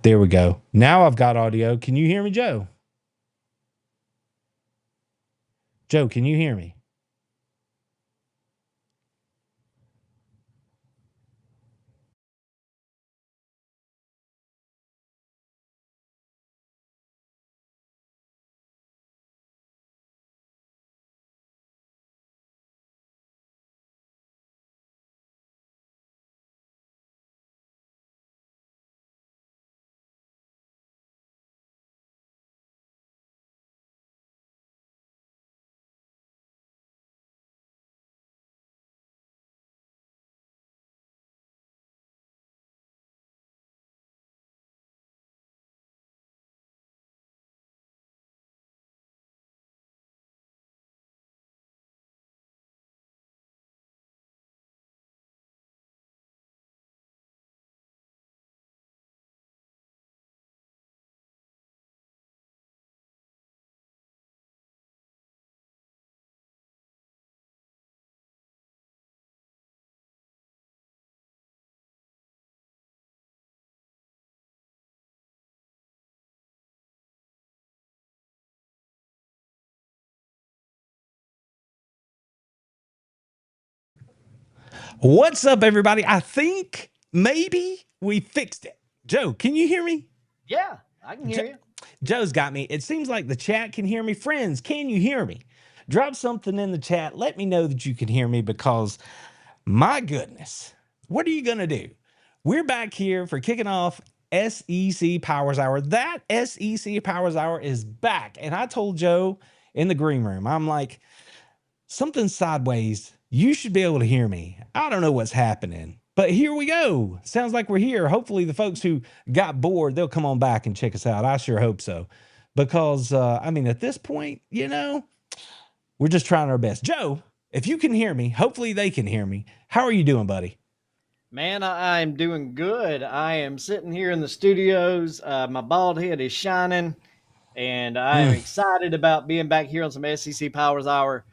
There we go. Now I've got audio. Can you hear me, Joe? Joe, can you hear me? What's up, everybody? I think maybe we fixed it. Joe, can you hear me? Yeah, I can hear you. Joe's got me. It seems like the chat can hear me. Friends, can you hear me? Drop something in the chat. Let me know that you can hear me because, my goodness, what are you going to do? We're back here for kicking off SEC Powers Hour. That SEC Powers Hour is back. And I told Joe in the green room, I'm like, something's sideways. You should be able to hear me. I don't know what's happening, but here we go. Sounds like we're here. Hopefully the folks who got bored, they'll come on back and check us out. I sure hope so. Because, I mean, at this point, you know, we're just trying our best. Joe, if you can hear me, hopefully they can hear me. How are you doing, buddy? Man, I'm doing good. I am sitting here in the studios. My bald head is shining, and I am excited about being back here on some SEC Powers Hour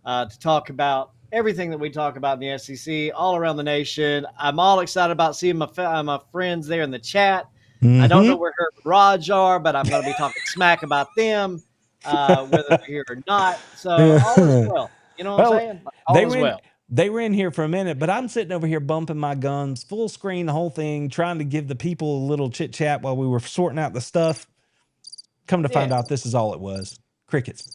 to talk about everything that we talk about in the SEC all around the nation. I'm all excited about seeing my friends there in the chat. I don't know where Herb and Raj are, but I'm going to be talking smack about them, whether they're here or not. So all is well. You know what I'm saying? All is well. They were in here for a minute, but I'm sitting over here bumping my gums, full screen, the whole thing, trying to give the people a little chit chat while we were sorting out the stuff. Come to find out, this is all it was. Crickets.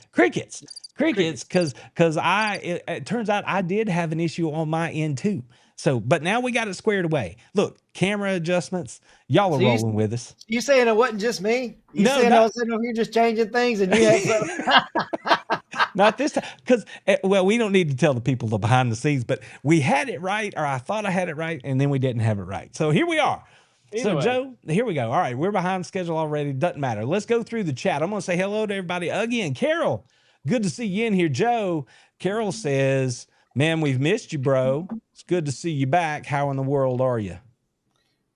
Because it turns out I did have an issue on my end too. So, but now we got it squared away. Look, camera adjustments. Y'all are rolling with us. You saying it wasn't just me? You saying I was sitting over here just changing things and you had Not this time, because, well, we don't need to tell the people the behind the scenes, but we had it right, or I thought I had it right, and then we didn't have it right. So here we are. So, Joe, here we go. All right, we're behind schedule already. Doesn't matter. Let's go through the chat. I'm going to say hello to everybody again. Carol, good to see you in here. Joe, Carol says, man, we've missed you, bro. It's good to see you back. How in the world are you?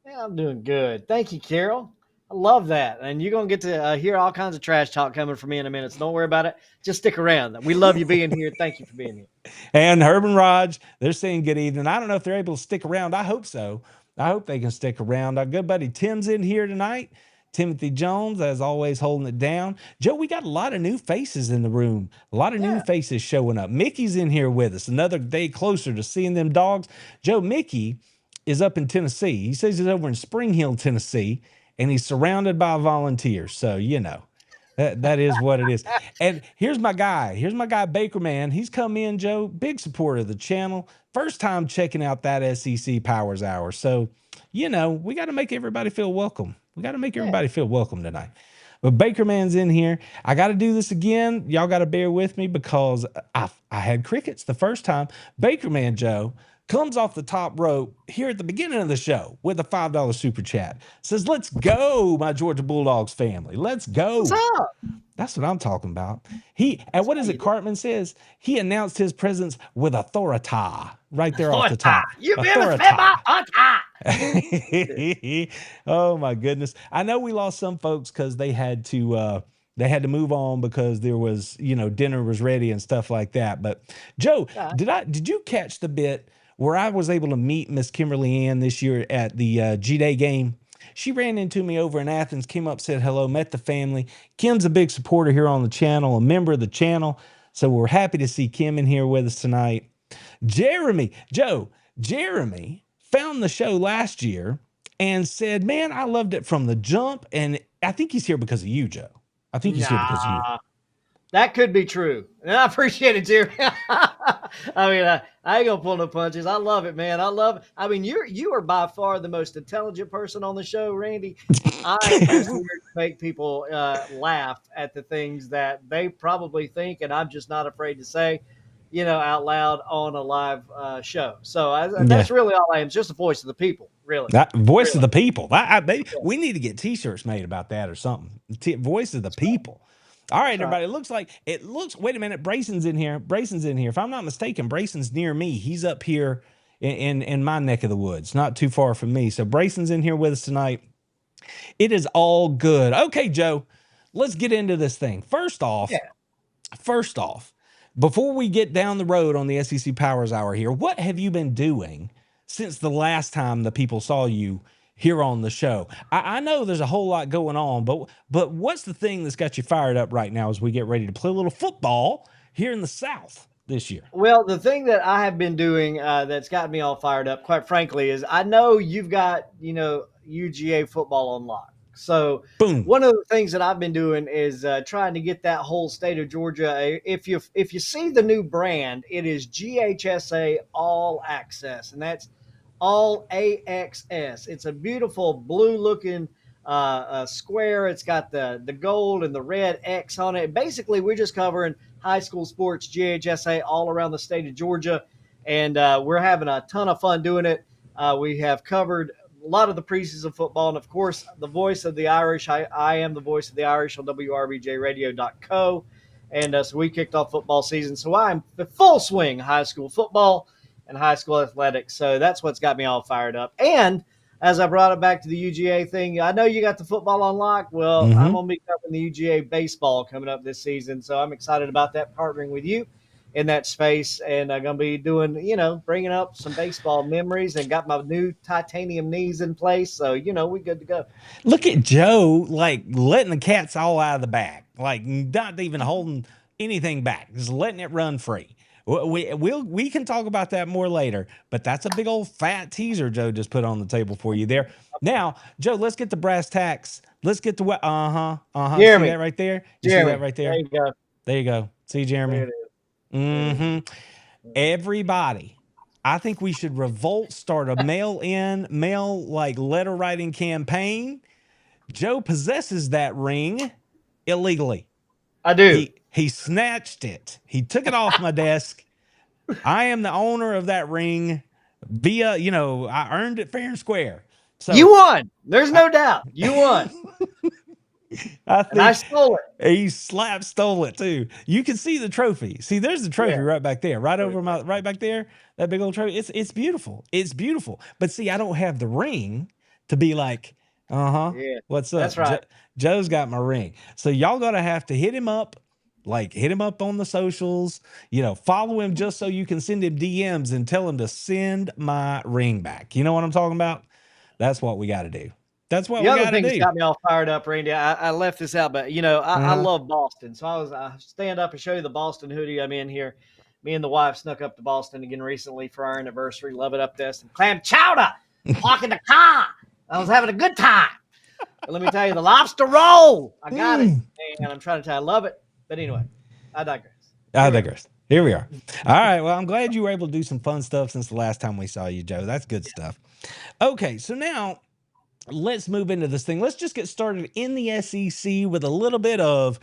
Yeah, I'm doing good. Thank you, Carol. I love that. And you're going to get to hear all kinds of trash talk coming from me in a minute. So don't worry about it. Just stick around. We love you being here. Thank you for being here. And Herb and Raj, they're saying good evening. I don't know if they're able to stick around. I hope so. I hope they can stick around. Our good buddy Tim's in here tonight. Timothy Jones, as always, holding it down. Joe, we got a lot of new faces in the room. A lot of new faces showing up. Mickey's in here with us. Another day closer to seeing them dogs. Joe, Mickey is up in Tennessee. He says he's over in Spring Hill, Tennessee, and he's surrounded by volunteers. So, you know, that is what it is. And here's my guy, Baker Man. He's come in, Joe, big supporter of the channel. First time checking out that SEC Powers Hour. So, you know, we got to make everybody feel welcome. We got to make everybody feel welcome tonight. But Baker Man's in here. I got to do this again. Y'all got to bear with me because I had crickets the first time. Baker Man, Joe, comes off the top rope here at the beginning of the show with a $5 super chat. Says, let's go, my Georgia Bulldogs family. Let's go. What's up? That's what I'm talking about. And what is it Cartman says? He announced his presence with authority right there off the top. You better step out. Oh my goodness. I know we lost some folks because they had to move on because there was, you know, dinner was ready and stuff like that. But Joe, did you catch the bit where I was able to meet Miss Kimberly Ann this year at the G-Day game? She ran into me over in Athens, came up, said hello, met the family. Kim's a big supporter here on the channel, a member of the channel. So we're happy to see Kim in here with us tonight. Jeremy found the show last year and said, man, I loved it from the jump. And I think he's here because of you, Joe. I think he's here because of you. That could be true. And I appreciate it, Jerry. I mean, I ain't gonna pull no punches. I love it, man. I love it. I mean, you are by far the most intelligent person on the show, Randy. I am just here to make people laugh at the things that they probably think, and I'm just not afraid to say, out loud on a live show. So that's really all I am. It's just a voice of the people, really. Voice of the people. We need to get T-shirts made about that or something. Voice of the people. All right, everybody. It looks. Wait a minute. Brayson's in here. If I'm not mistaken, Brayson's near me. He's up here in my neck of the woods, not too far from me. So Brayson's in here with us tonight. It is all good. Okay, Joe, let's get into this thing. First off, before we get down the road on the SEC Powers Hour here, what have you been doing since the last time the people saw you here on the show? I know there's a whole lot going on, but what's the thing that's got you fired up right now as we get ready to play a little football here in the South this year? Well, the thing that I have been doing that's got me all fired up, quite frankly, is I know you've got, UGA football on lock. So Boom. One of the things that I've been doing is trying to get that whole state of Georgia. If you see the new brand, it is GHSA All Access, and that's All AXS. It's a beautiful blue looking square. It's got the gold and the red X on it. Basically, we're just covering high school sports, GHSA, all around the state of Georgia, and we're having a ton of fun doing it. We have covered a lot of the preseason football, and of course, the voice of the Irish. I am the voice of the Irish on WRBJradio.co, and so we kicked off football season. So I'm the full swing high school football and high school athletics. So that's what's got me all fired up. And as I brought it back to the UGA thing, I know you got the football on lock. Well, I'm going to be covering the UGA baseball coming up this season, so I'm excited about that, partnering with you in that space, and I'm going to be doing, bringing up some baseball memories, and got my new titanium knees in place. So, we're good to go. Look at Joe, like letting the cats all out of the bag, like not even holding anything back, just letting it run free. We can talk about that more later, but that's a big old fat teaser Joe just put on the table for you there. Now, Joe, let's get the brass tacks. Let's get to what? See that right there? You see that right there? There you go. There you go. See, Jeremy? There it is. Everybody, I think we should start a mail like letter writing campaign. Joe possesses that ring illegally. I do. He snatched it. He took it off my desk. I am the owner of that ring via, I earned it fair and square. So you won. There's no doubt. You won. I stole it. He stole it too. You can see the trophy. See, there's the trophy right back there, right back there. That big old trophy. It's beautiful. It's beautiful. But see, I don't have the ring to be like, what's up? That's right. Joe's got my ring. So y'all gotta have to hit him up on the socials, follow him just so you can send him DMs and tell him to send my ring back. You know what I'm talking about? That's what we got to do. That's what we got to do. The other thing that got me all fired up, Randy, I left this out, but I love Boston. So I stand up and show you the Boston hoodie I'm in here. Me and the wife snuck up to Boston again recently for our anniversary. Love it up there. Some clam chowder, walking the car. I was having a good time. But let me tell you, the lobster roll, I got it. And I'm trying to tell you, I love it. But anyway, I digress. Here we are. All right. Well, I'm glad you were able to do some fun stuff since the last time we saw you, Joe. That's good stuff. Okay. So now let's move into this thing. Let's just get started in the SEC with a little bit of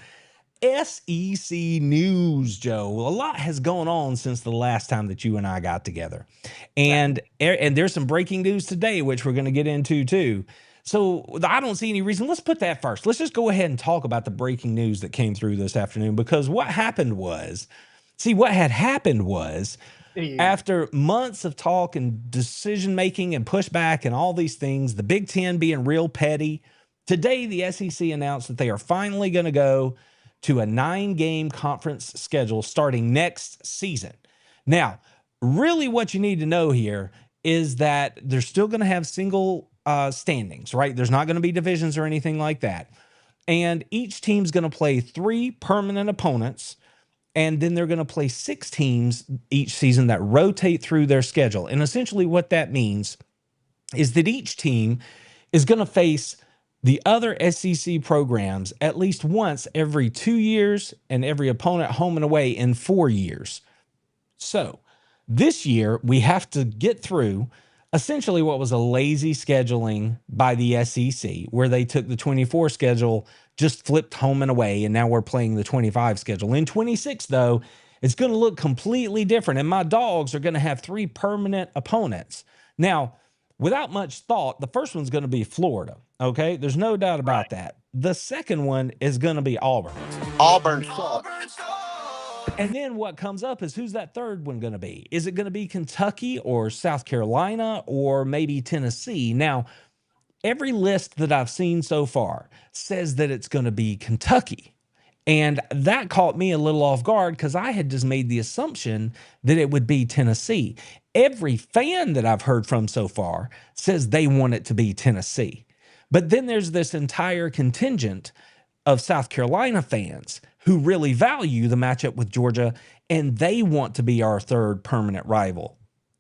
SEC news, Joe. A lot has gone on since the last time that you and I got together. And there's some breaking news today, which we're going to get into too. So I don't see any reason. Let's put that first. Let's just go ahead and talk about the breaking news that came through this afternoon, because what had happened was, after months of talk and decision making and pushback and all these things, the Big Ten being real petty, today the SEC announced that they are finally going to go to a 9-game conference schedule starting next season. Now, really what you need to know here is that they're still going to have single standings, right? There's not going to be divisions or anything like that. And each team's going to play 3 permanent opponents. And then they're going to play 6 teams each season that rotate through their schedule. And essentially what that means is that each team is going to face the other SEC programs at least once every 2 years, and every opponent home and away in 4 years. So this year we have to get through essentially what was a lazy scheduling by the SEC, where they took the 24 schedule, just flipped home and away, and now we're playing the 25 schedule. In 26, though, it's going to look completely different, and my Dogs are going to have 3 permanent opponents. Now, without much thought, the first one's going to be Florida, okay? There's no doubt about that. The second one is going to be Auburn. Auburn. And then what comes up is, who's that third one going to be? Is it going to be Kentucky or South Carolina or maybe Tennessee? Now, every list that I've seen so far says that it's going to be Kentucky. And that caught me a little off guard, because I had just made the assumption that it would be Tennessee. Every fan that I've heard from so far says they want it to be Tennessee. But then there's this entire contingent of South Carolina fans who really value the matchup with Georgia, and they want to be our third permanent rival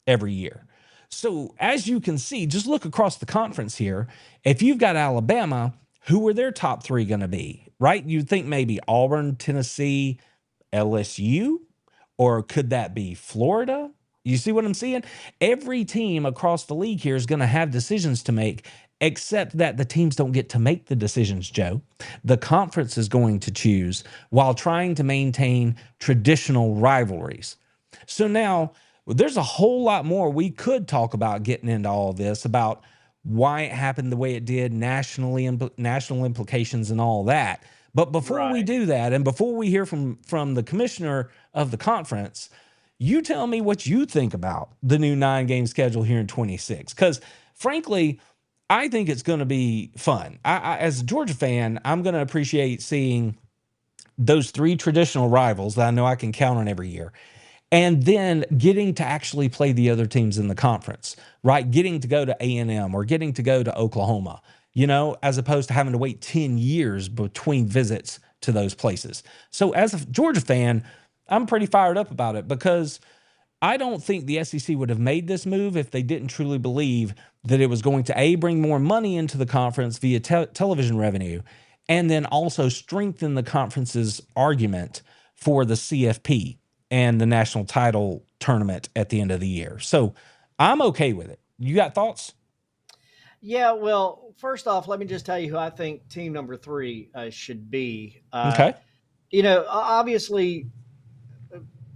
every year. So as you can see, just look across the conference here. If you've got Alabama, who are their top 3 going to be, right? You'd think maybe Auburn, Tennessee, LSU, or could that be Florida? You see what I'm saying? Every team across the league here is going to have decisions to make, except that the teams don't get to make the decisions, Joe. The conference is going to choose while trying to maintain traditional rivalries. So now, there's a whole lot more we could talk about getting into all this, about why it happened the way it did, national implications and all that. But before we do that, and before we hear from the commissioner of the conference, you tell me what you think about the new 9-game schedule here in 26. Because frankly, I think it's going to be fun. I, as a Georgia fan, I'm going to appreciate seeing those 3 traditional rivals that I know I can count on every year, and then getting to actually play the other teams in the conference, right? Getting to go to A&M or getting to go to Oklahoma, as opposed to having to wait 10 years between visits to those places. So as a Georgia fan, I'm pretty fired up about it, because I don't think the SEC would have made this move if they didn't truly believe that it was going to bring more money into the conference via television revenue, and then also strengthen the conference's argument for the CFP and the national title tournament at the end of the year. So I'm okay with it. You got thoughts? Yeah, well, first off, let me just tell you who I think team number 3 should be. Okay. Obviously,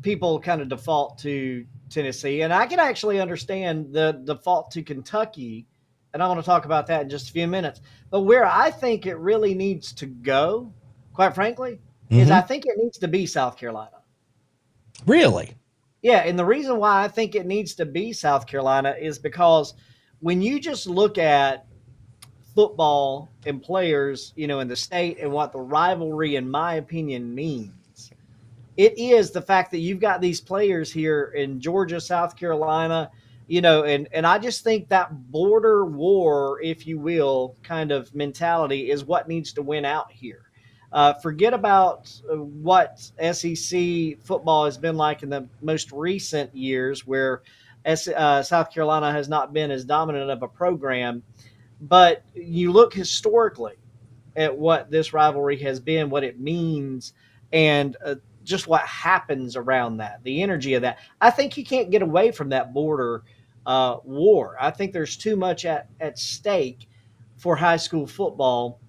people kind of default to Tennessee, and I can actually understand the default to Kentucky, and I want to talk about that in just a few minutes. But where I think it really needs to go, quite frankly, is I think it needs to be South Carolina. Really? Yeah, and the reason why I think it needs to be South Carolina is because when you just look at football and players, in the state, and what the rivalry, in my opinion, means, it is the fact that you've got these players here in Georgia, South Carolina, and I just think that border war, if you will, kind of mentality is what needs to win out here. Forget about what SEC football has been like in the most recent years, where South Carolina has not been as dominant of a program. But you look historically at what this rivalry has been, what it means, and just what happens around that, the energy of that. I think you can't get away from that border war. I think there's too much at stake for high school football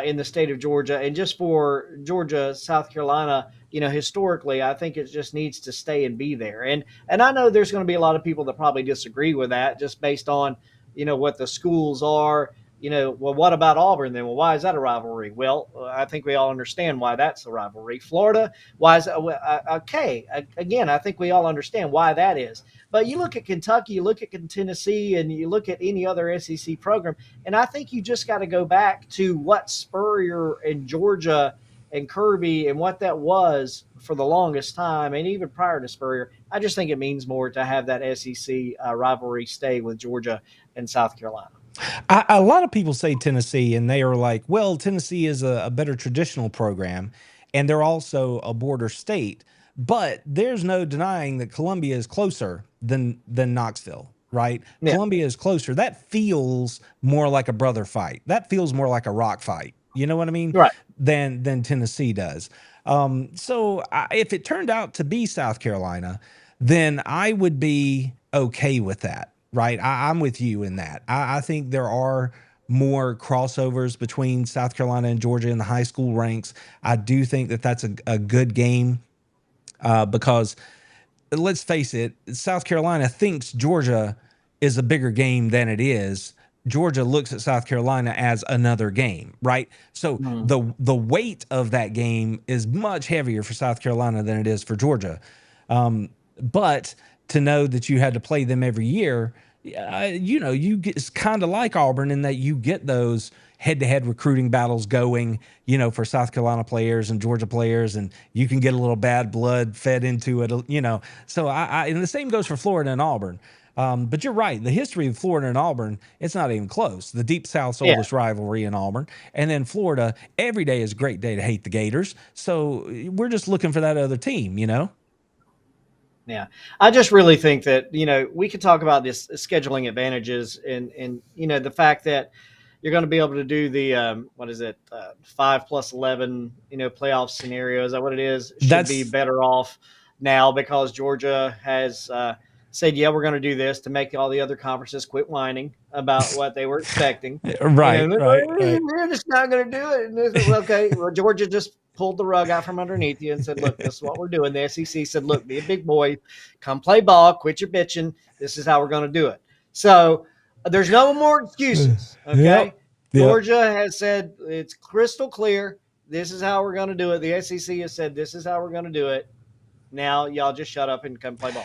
in the state of Georgia, and just for Georgia, South Carolina. Historically, I think it just needs to stay and be there. And I know there's going to be a lot of people that probably disagree with that, just based on what the schools are. Well, what about Auburn then? Well, why is that a rivalry? Well, I think we all understand why that's a rivalry. Florida, why is that? Okay, again, I think we all understand why that is. But you look at Kentucky, you look at Tennessee, and you look at any other SEC program, and I think you just got to go back to what Spurrier and Georgia and Kirby and what that was for the longest time, and even prior to Spurrier. I just think it means more to have that SEC rivalry stay with Georgia and South Carolina. A lot of people say Tennessee, and they are like, well, Tennessee is a better traditional program, and they're also a border state. But there's no denying that Columbia is closer than Knoxville, right? Yeah, Columbia is closer. That feels more like a brother fight. That feels more like a rock fight. You know what I mean? right. Than Tennessee does. If it turned out to be South Carolina, then I would be okay with that, right? I'm with you in that. I think there are more crossovers between South Carolina and Georgia in the high school ranks. I do think that that's a good game because let's face it, South Carolina thinks Georgia is a bigger game than it is. Georgia looks at South Carolina as another game, right? So Mm. the weight of that game is much heavier for South Carolina than it is for Georgia. But to know that you had to play them every year, you get, it's kind of like Auburn in that you get those head-to-head recruiting battles going, for South Carolina players and Georgia players, and you can get a little bad blood fed into it. So and the same goes for Florida and Auburn. But you're right. The history of Florida and Auburn, it's not even close. The Deep South's Yeah, oldest rivalry in Auburn. And then Florida, every day is a great day to hate the Gators. So we're just looking for that other team. yeah. I just really think that we could talk about this scheduling advantages and the fact that you're going to be able to do the what is it 5+11 playoff scenario. Is that what it is? Should be That's better off now because Georgia has said, yeah, we're going to do this to make all the other conferences quit whining about what they were expecting. right, right, right. We're just not going to do it. And this is, okay, well, Georgia just pulled the rug out from underneath you and said, look, this is what we're doing. The SEC said, look, be a big boy, come play ball, quit your bitching. This is how we're going to do it. So there's no more excuses. Okay. Yep. Yep. Georgia has said it's crystal clear. This is how we're going to do it. The SEC has said this is how we're going to do it. Now y'all just shut up and come play ball.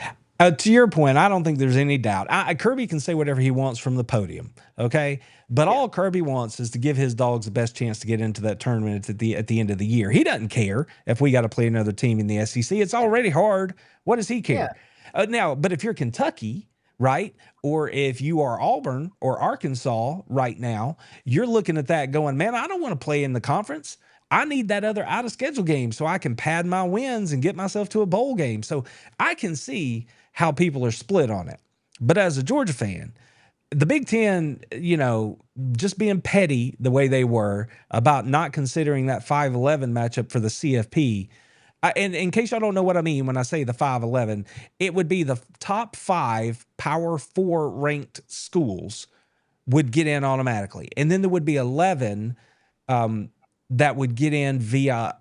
To your point, I don't think there's any doubt. Kirby can say whatever he wants from the podium, okay? But Yeah. all Kirby wants is to give his dogs the best chance to get into that tournament at the end of the year. He doesn't care if we got to play another team in the SEC. It's already hard. What does he Yeah. care? Now, but if you're Kentucky, right, or if you are Auburn or Arkansas right now, you're looking at that going, man, I don't want to play in the conference. I need that other out of schedule game so I can pad my wins and get myself to a bowl game. So I can see how people are split on it. But as a Georgia fan, the Big Ten, just being petty the way they were about not considering that 5-11 matchup for the CFP. And in case y'all don't know what I mean when I say the 5-11, it would be the top 5 Power 4 ranked schools would get in automatically. And then there would be 11 that would get in via,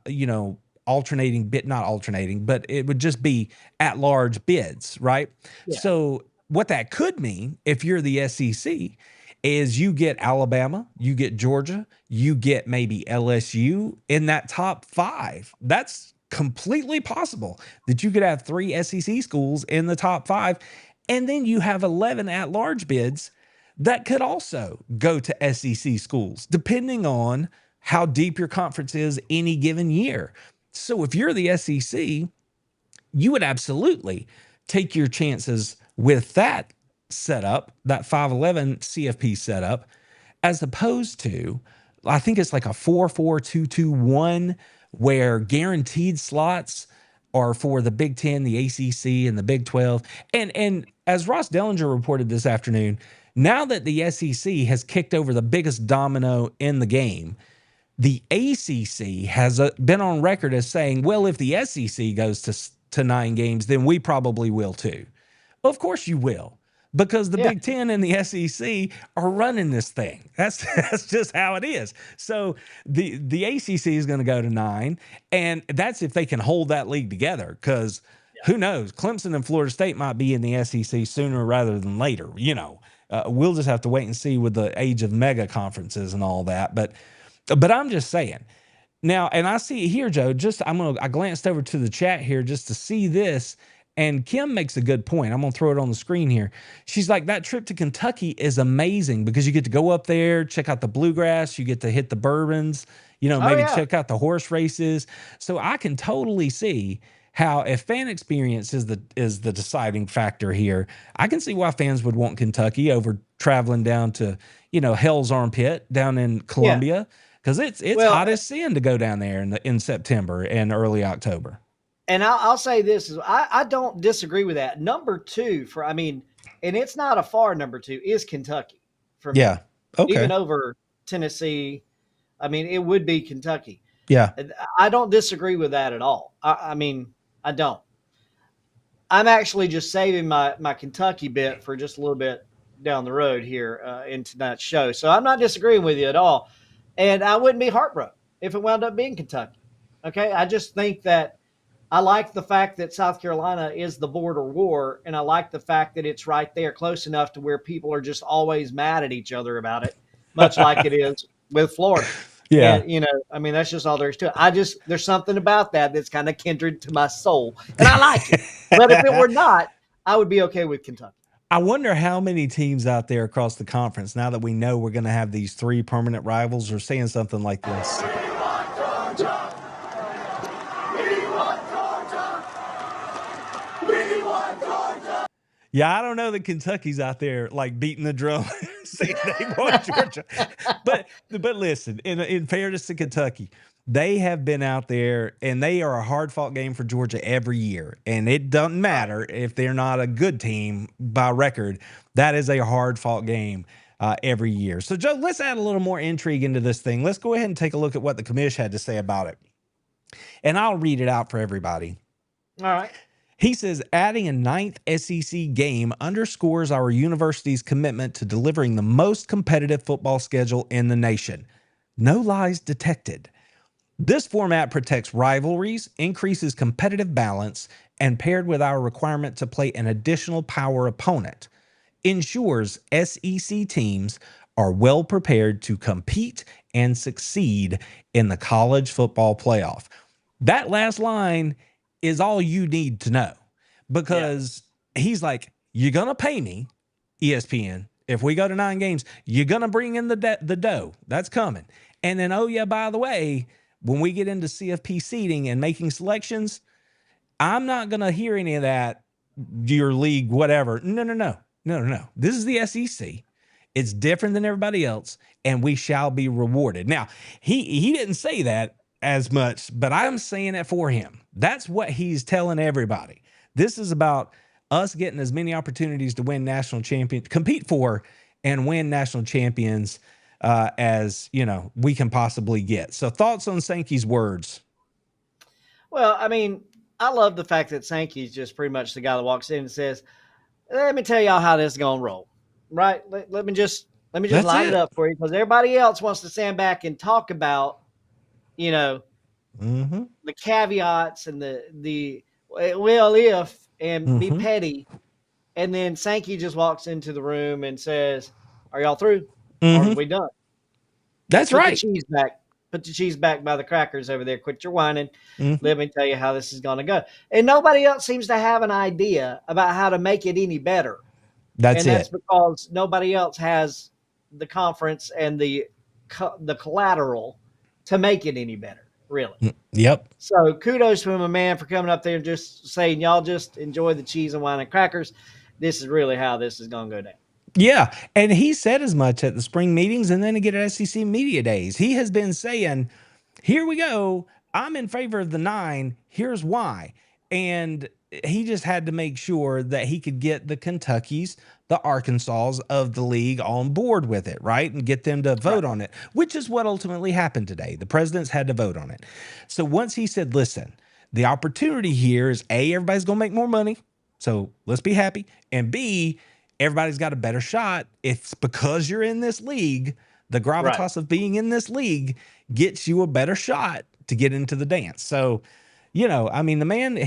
alternating bid, not alternating, but it would just be at large bids, right? Yeah. So what that could mean if you're the SEC is you get Alabama, you get Georgia, you get maybe LSU in that top 5. That's completely possible that you could have 3 SEC schools in the top 5, and then you have 11 at large bids that could also go to SEC schools, depending on how deep your conference is any given year. So if you're the SEC, you would absolutely take your chances with that setup, that 5-11 CFP setup, as opposed to, I think it's like a 4-4-2-2-1 where guaranteed slots are for the Big Ten, the ACC, and the Big 12. And as Ross Dellinger reported this afternoon, now that the SEC has kicked over the biggest domino in the game, the ACC has been on record as saying, well, if the SEC goes to 9 games, then we probably will too. Well, of course you will, because the Yeah. Big Ten and the SEC are running this thing. That's just how it is. So the ACC is going to go to 9, and that's if they can hold that league together, because who knows? Clemson and Florida State might be in the SEC sooner rather than later. We'll just have to wait and see with the age of mega conferences and all that. But I'm just saying. Now, and I see here, Joe, I glanced over to the chat here just to see this, and Kim makes a good point. I'm going to throw it on the screen here. She's like, that trip to Kentucky is amazing because you get to go up there, check out the bluegrass, you get to hit the bourbons, maybe yeah. check out the horse races. So I can totally see how if fan experience is the deciding factor here, I can see why fans would want Kentucky over traveling down to, hell's armpit down in Columbia, because it's Well, hot as sin to go down there in September and early October. and I'll say this is I don't disagree with that. Number two and it's not a far number two, is Kentucky for me. Yeah. Okay. Even over Tennessee. I mean, it would be Kentucky. Yeah. I don't disagree with that at all. I don't. I'm actually just saving my Kentucky bit for just a little bit down the road here in tonight's show. So I'm not disagreeing with you at all. And I wouldn't be heartbroken if it wound up being Kentucky. Okay. I just think that I like the fact that South Carolina is the border war. And I like the fact that it's right there close enough to where people are just always mad at each other about it, much like it is with Florida. Yeah. And, that's just all there is to it. There's something about that that's kind of kindred to my soul, and I like it. But if it were not, I would be okay with Kentucky. I wonder how many teams out there across the conference, now that we know we're going to have these 3 permanent rivals, are saying something like this. Yeah, I don't know that Kentucky's out there like beating the drum saying they want Georgia. But listen, in fairness to Kentucky, they have been out there and they are a hard-fought game for Georgia every year. And it doesn't matter if they're not a good team by record. That is a hard-fought game every year. So, Joe, let's add a little more intrigue into this thing. Let's go ahead and take a look at what the commish had to say about it. And I'll read it out for everybody. All right. He says, adding a 9th SEC game underscores our university's commitment to delivering the most competitive football schedule in the nation. No lies detected. This format protects rivalries, increases competitive balance, and paired with our requirement to play an additional power opponent, ensures SEC teams are well prepared to compete and succeed in the college football playoff. That last line is all you need to know, because he's like, you're going to pay me, ESPN. If we go to 9 games, you're going to bring in the dough. That's coming. And then, oh yeah, by the way, when we get into CFP seating and making selections, I'm not going to hear any of that, your league, whatever. No. This is the SEC. It's different than everybody else, and we shall be rewarded. Now, he didn't say that as much, but I'm saying it for him. That's what he's telling everybody. This is about us getting as many opportunities to win national champions, compete for and win national champions as, we can possibly get. So thoughts on Sankey's words? Well, I mean, I love the fact that Sankey's just pretty much the guy that walks in and says, let me tell y'all how this is going to roll, right? Let me just line it up for you, because everybody else wants to stand back and talk about, the caveats and the well, if, and be petty. And then Sankey just walks into the room and says, are y'all through? Or are we done? That's right. Put the cheese back by the crackers over there. Quit your whining. Let me tell you how this is going to go. And nobody else seems to have an idea about how to make it any better. That's because nobody else has the conference and the collateral to make it any better, really. Yep. So kudos to my man for coming up there and just saying, y'all just enjoy the cheese and wine and crackers. This is really how this is going to go down. Yeah. And he said as much at the spring meetings and then again at SEC Media Days. He has been saying, here we go. I'm in favor of the 9. Here's why. And he just had to make sure that he could get the Kentuckys, the Arkansas of the league on board with it, right? And get them to vote on it, which is what ultimately happened today. The presidents had to vote on it. So once he said, listen, the opportunity here is A, everybody's going to make more money. So let's be happy. And B, everybody's got a better shot. It's because you're in this league. The gravitas of being in this league gets you a better shot to get into the dance. So, I mean, the man,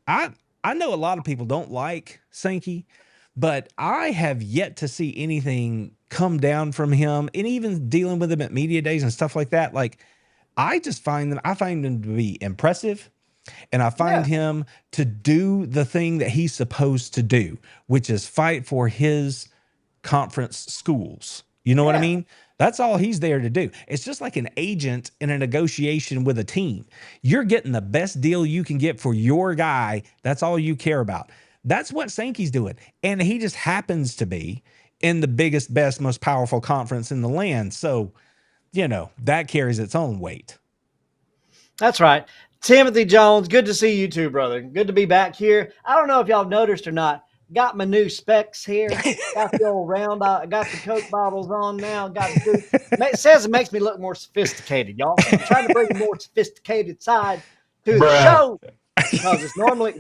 I know a lot of people don't like Sankey, but I have yet to see anything come down from him, and even dealing with him at media days and stuff like that. Like, I find him to be impressive, and I find him to do the thing that he's supposed to do, which is fight for his conference schools. You know what I Yeah. mean? That's all he's there to do. It's just like an agent in a negotiation with a team. You're getting the best deal you can get for your guy. That's all you care about. That's what Sankey's doing. And he just happens to be in the biggest, best, most powerful conference in the land. So, that carries its own weight. That's right. Timothy Jones, good to see you too, brother. Good to be back here. I don't know if y'all noticed or not. Got my new specs here. Got the old round. I got the Coke bottles on now. Got the it says it makes me look more sophisticated, y'all. I'm trying to bring a more sophisticated side to the show because it's normally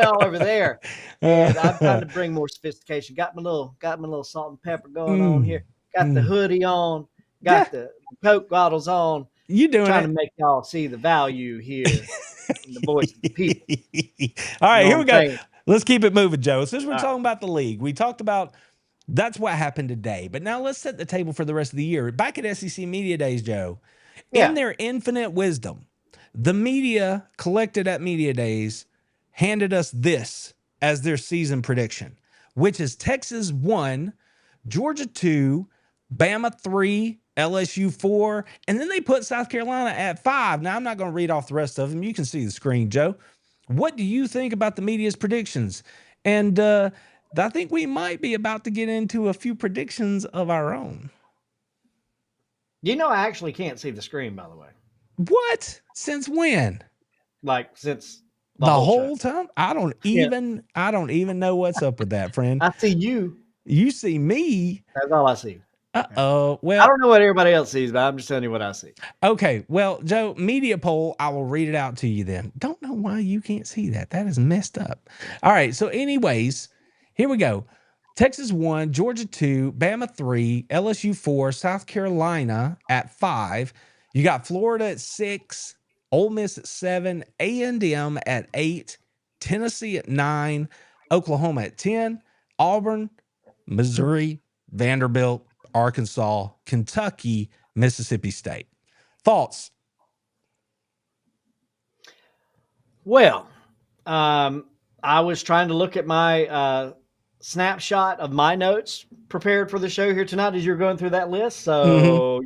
all over there, and I'm trying to bring more sophistication. Got my little salt and pepper going on here. Got the hoodie on. Got the Coke bottles on. You doing trying it? to make y'all see the value here in the voice of the people. All right, here we go. Let's keep it moving, Joe. Since we're talking about the league, we talked about that's what happened today. But now let's set the table for the rest of the year. Back at SEC Media Days, Joe, in their infinite wisdom, the media collected at Media Days handed us this as their season prediction, which is Texas 1, Georgia 2, Bama 3, LSU 4, and then they put South Carolina at 5. Now, I'm not going to read off the rest of them. You can see the screen, Joe. What do you think about the media's predictions? And I think we might be about to get into a few predictions of our own. I actually can't see the screen, by the way. What? Since when? Like since the whole time? I don't even know what's up with that, friend. I see you. You see me. That's all I see. Uh-oh. Well, I don't know what everybody else sees, but I'm just telling you what I see. Okay. Well, Joe, media poll, I will read it out to you then. Don't know why you can't see that. That is messed up. All right. So anyways, here we go. Texas 1, Georgia 2, Bama 3, LSU 4, South Carolina at 5. You got Florida at 6, Ole Miss at 7, A&M at 8, Tennessee at 9, Oklahoma at 10, Auburn, Missouri, Vanderbilt, Arkansas, Kentucky, Mississippi State. Thoughts? Well, I was trying to look at my snapshot of my notes prepared for the show here tonight as you're going through that list. So,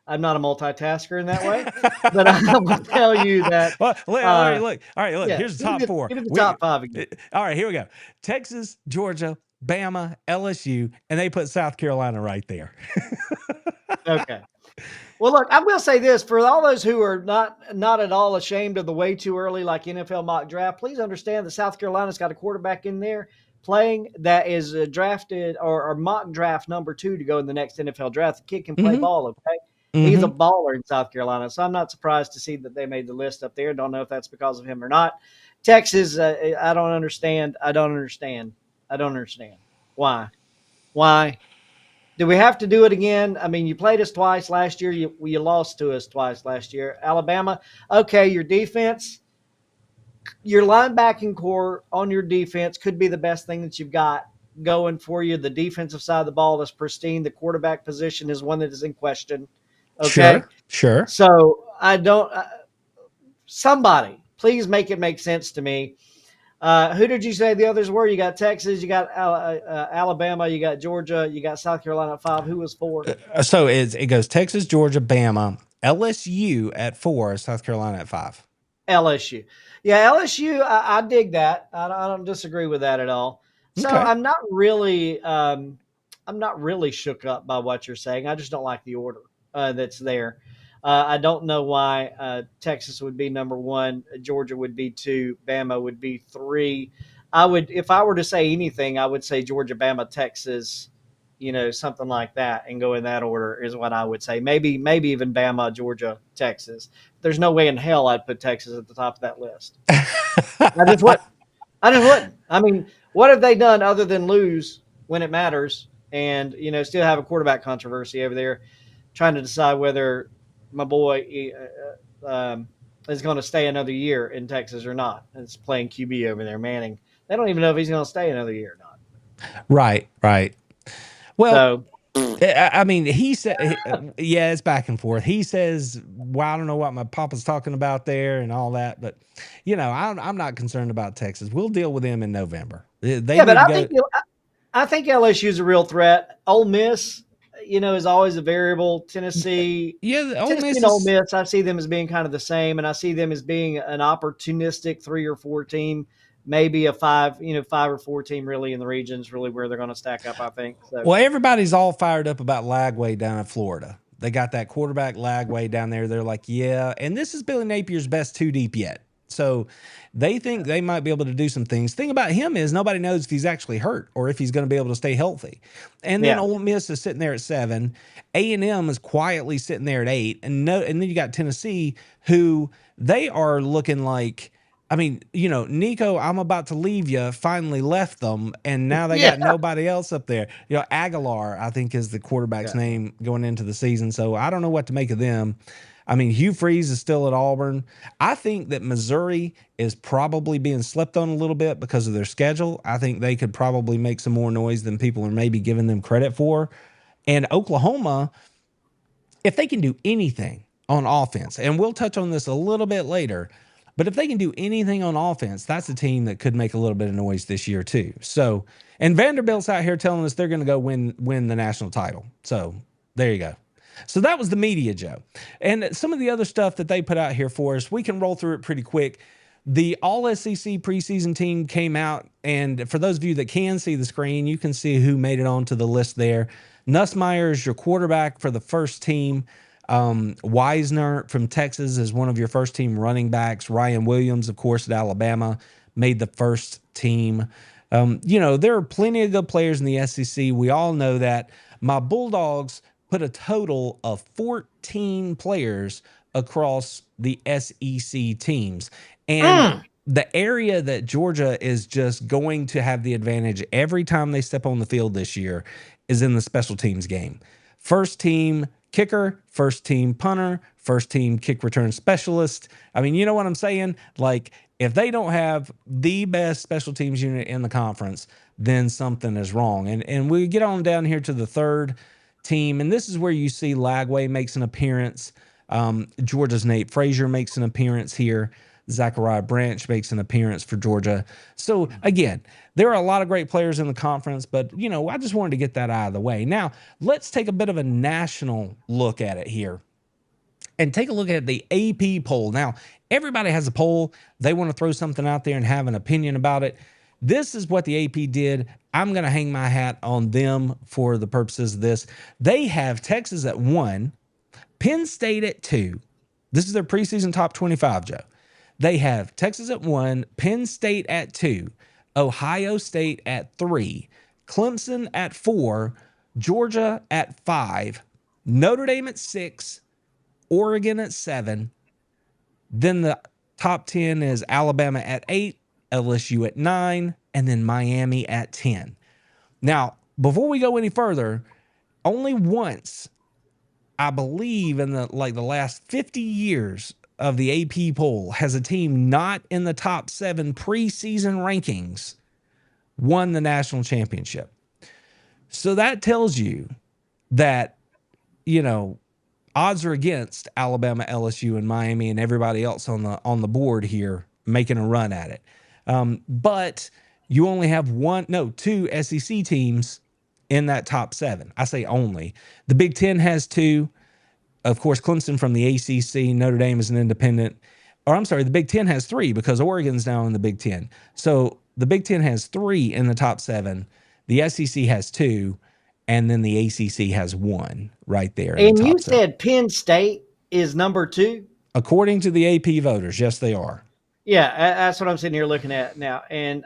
I'm not a multitasker in that way, but I will tell you that. Well, look. All right, look. Yeah, here's the top 4. Give me the top 5 again. All right, here we go. Texas, Georgia, Bama, LSU, and they put South Carolina right there. Okay. Well, look, I will say this for all those who are not at all ashamed of the way too early like NFL mock draft. Please understand that South Carolina's got a quarterback in there playing that is drafted or mock draft number 2 to go in the next NFL draft. The kid can play ball. Okay. He's a baller in South Carolina. So I'm not surprised to see that they made the list up there. Don't know if that's because of him or not. Texas, I don't understand. Why? Do we have to do it again? I mean, you played us twice last year. You lost to us twice last year. Alabama, okay, your defense, your linebacking core on your defense could be the best thing that you've got going for you. The defensive side of the ball is pristine. The quarterback position is one that is in question. Okay. Sure. So somebody, please make it make sense to me. Who did you say the others were? You got Texas, you got Alabama, you got Georgia, you got South Carolina at 5. Who was 4? So it goes Texas, Georgia, Bama, LSU at 4, South Carolina at 5. LSU. Yeah, LSU, I dig that. I don't disagree with that at all. So okay. I'm not really shook up by what you're saying. I just don't like the order that's there. I don't know why Texas would be number 1, Georgia would be 2, Bama would be 3. If I were to say anything, I would say Georgia, Bama, Texas, something like that, and go in that order is what I would say. Maybe even Bama, Georgia, Texas. There's no way in hell I'd put Texas at the top of that list. I just wouldn't. I mean, what have they done other than lose when it matters and, still have a quarterback controversy over there trying to decide whether my boy is going to stay another year in Texas or not. It's playing QB over there, Manning. They don't even know if he's going to stay another year or not. Right. Well, I mean, he said, yeah, it's back and forth. He says, well, I don't know what my papa's talking about there and all that, but I'm not concerned about Texas. We'll deal with them in November. But I think I think LSU is a real threat. Ole Miss, is always a variable. Tennessee, Yeah, Ole Tennessee Miss and Ole is. Miss, I see them as being kind of the same, and I see them as being an opportunistic 3 or 4 team, maybe a 5 or 4 team really in the region is really where they're going to stack up, I think. So, Well, everybody's all fired up about Lagway down in Florida. They got that quarterback Lagway down there. They're like, yeah. And this is Billy Napier's best 2 deep yet. So they think they might be able to do some things. Thing about him is nobody knows if he's actually hurt or if he's going to be able to stay healthy. And then yeah. Ole Miss is sitting there at 7. A&M is quietly sitting there at 8. And then you got Tennessee, who they are looking like, I mean, Nico, I'm about to leave you, finally left them, and now they got Yeah. nobody else up there. Aguilar, I think, is the quarterback's Yeah. name going into the season. So I don't know what to make of them. I mean, Hugh Freeze is still at Auburn. I think that Missouri is probably being slept on a little bit because of their schedule. I think they could probably make some more noise than people are maybe giving them credit for. And Oklahoma, if they can do anything on offense, and we'll touch on this a little bit later, but if they can do anything on offense, that's a team that could make a little bit of noise this year too. So, and Vanderbilt's out here telling us they're going to go win the national title. So there you go. So that was the media, Joe. And some of the other stuff that they put out here for us, we can roll through it pretty quick. The All SEC preseason team came out, and for those of you that can see the screen, you can see who made it onto the list there. Nussmeier is your quarterback for the first team. Wisner from Texas is one of your first team running backs. Ryan Williams, of course, at Alabama, made the first team. There are plenty of good players in the SEC. We all know that. My Bulldogs put a total of 14 players across the SEC teams. And the area that Georgia is just going to have the advantage every time they step on the field this year is in the special teams game. First team kicker, first team punter, first team kick return specialist. I mean, you know what I'm saying? Like, if they don't have the best special teams unit in the conference, then something is wrong. And we get on down here to the third team, and this is where you see Lagway makes an appearance. Georgia's Nate Frazier makes an appearance here. Zachariah Branch makes an appearance for Georgia. So again, there are a lot of great players in the conference, but I just wanted to get that out of the way. Now, let's take a bit of a national look at it here and take a look at the AP poll. Now, everybody has a poll. They want to throw something out there and have an opinion about it. This is what the AP did. I'm going to hang my hat on them for the purposes of this. They have Texas at 1, Penn State at 2. This is their preseason top 25, Joe. They have Texas at 1, Penn State at 2, Ohio State at 3, Clemson at 4, Georgia at 5, Notre Dame at 6, Oregon at 7. Then the top 10 is Alabama at 8, LSU at 9, and then Miami at 10. Now, before we go any further, only once, I believe in the last 50 years of the AP poll, has a team not in the top 7 preseason rankings won the national championship. So that tells you that, odds are against Alabama, LSU, and Miami and everybody else on the board here making a run at it. But you only have 2 SEC teams in that top 7. I say only. The Big Ten has 2. Of course, Clemson from the ACC, Notre Dame is an independent. Or I'm sorry, the Big Ten has 3 because Oregon's now in the Big Ten. So the Big Ten has 3 in the top 7. The SEC has 2, and then the ACC has 1 right there. And you said Penn State is number 2? According to the AP voters, yes, they are. Yeah, that's what I'm sitting here looking at now. And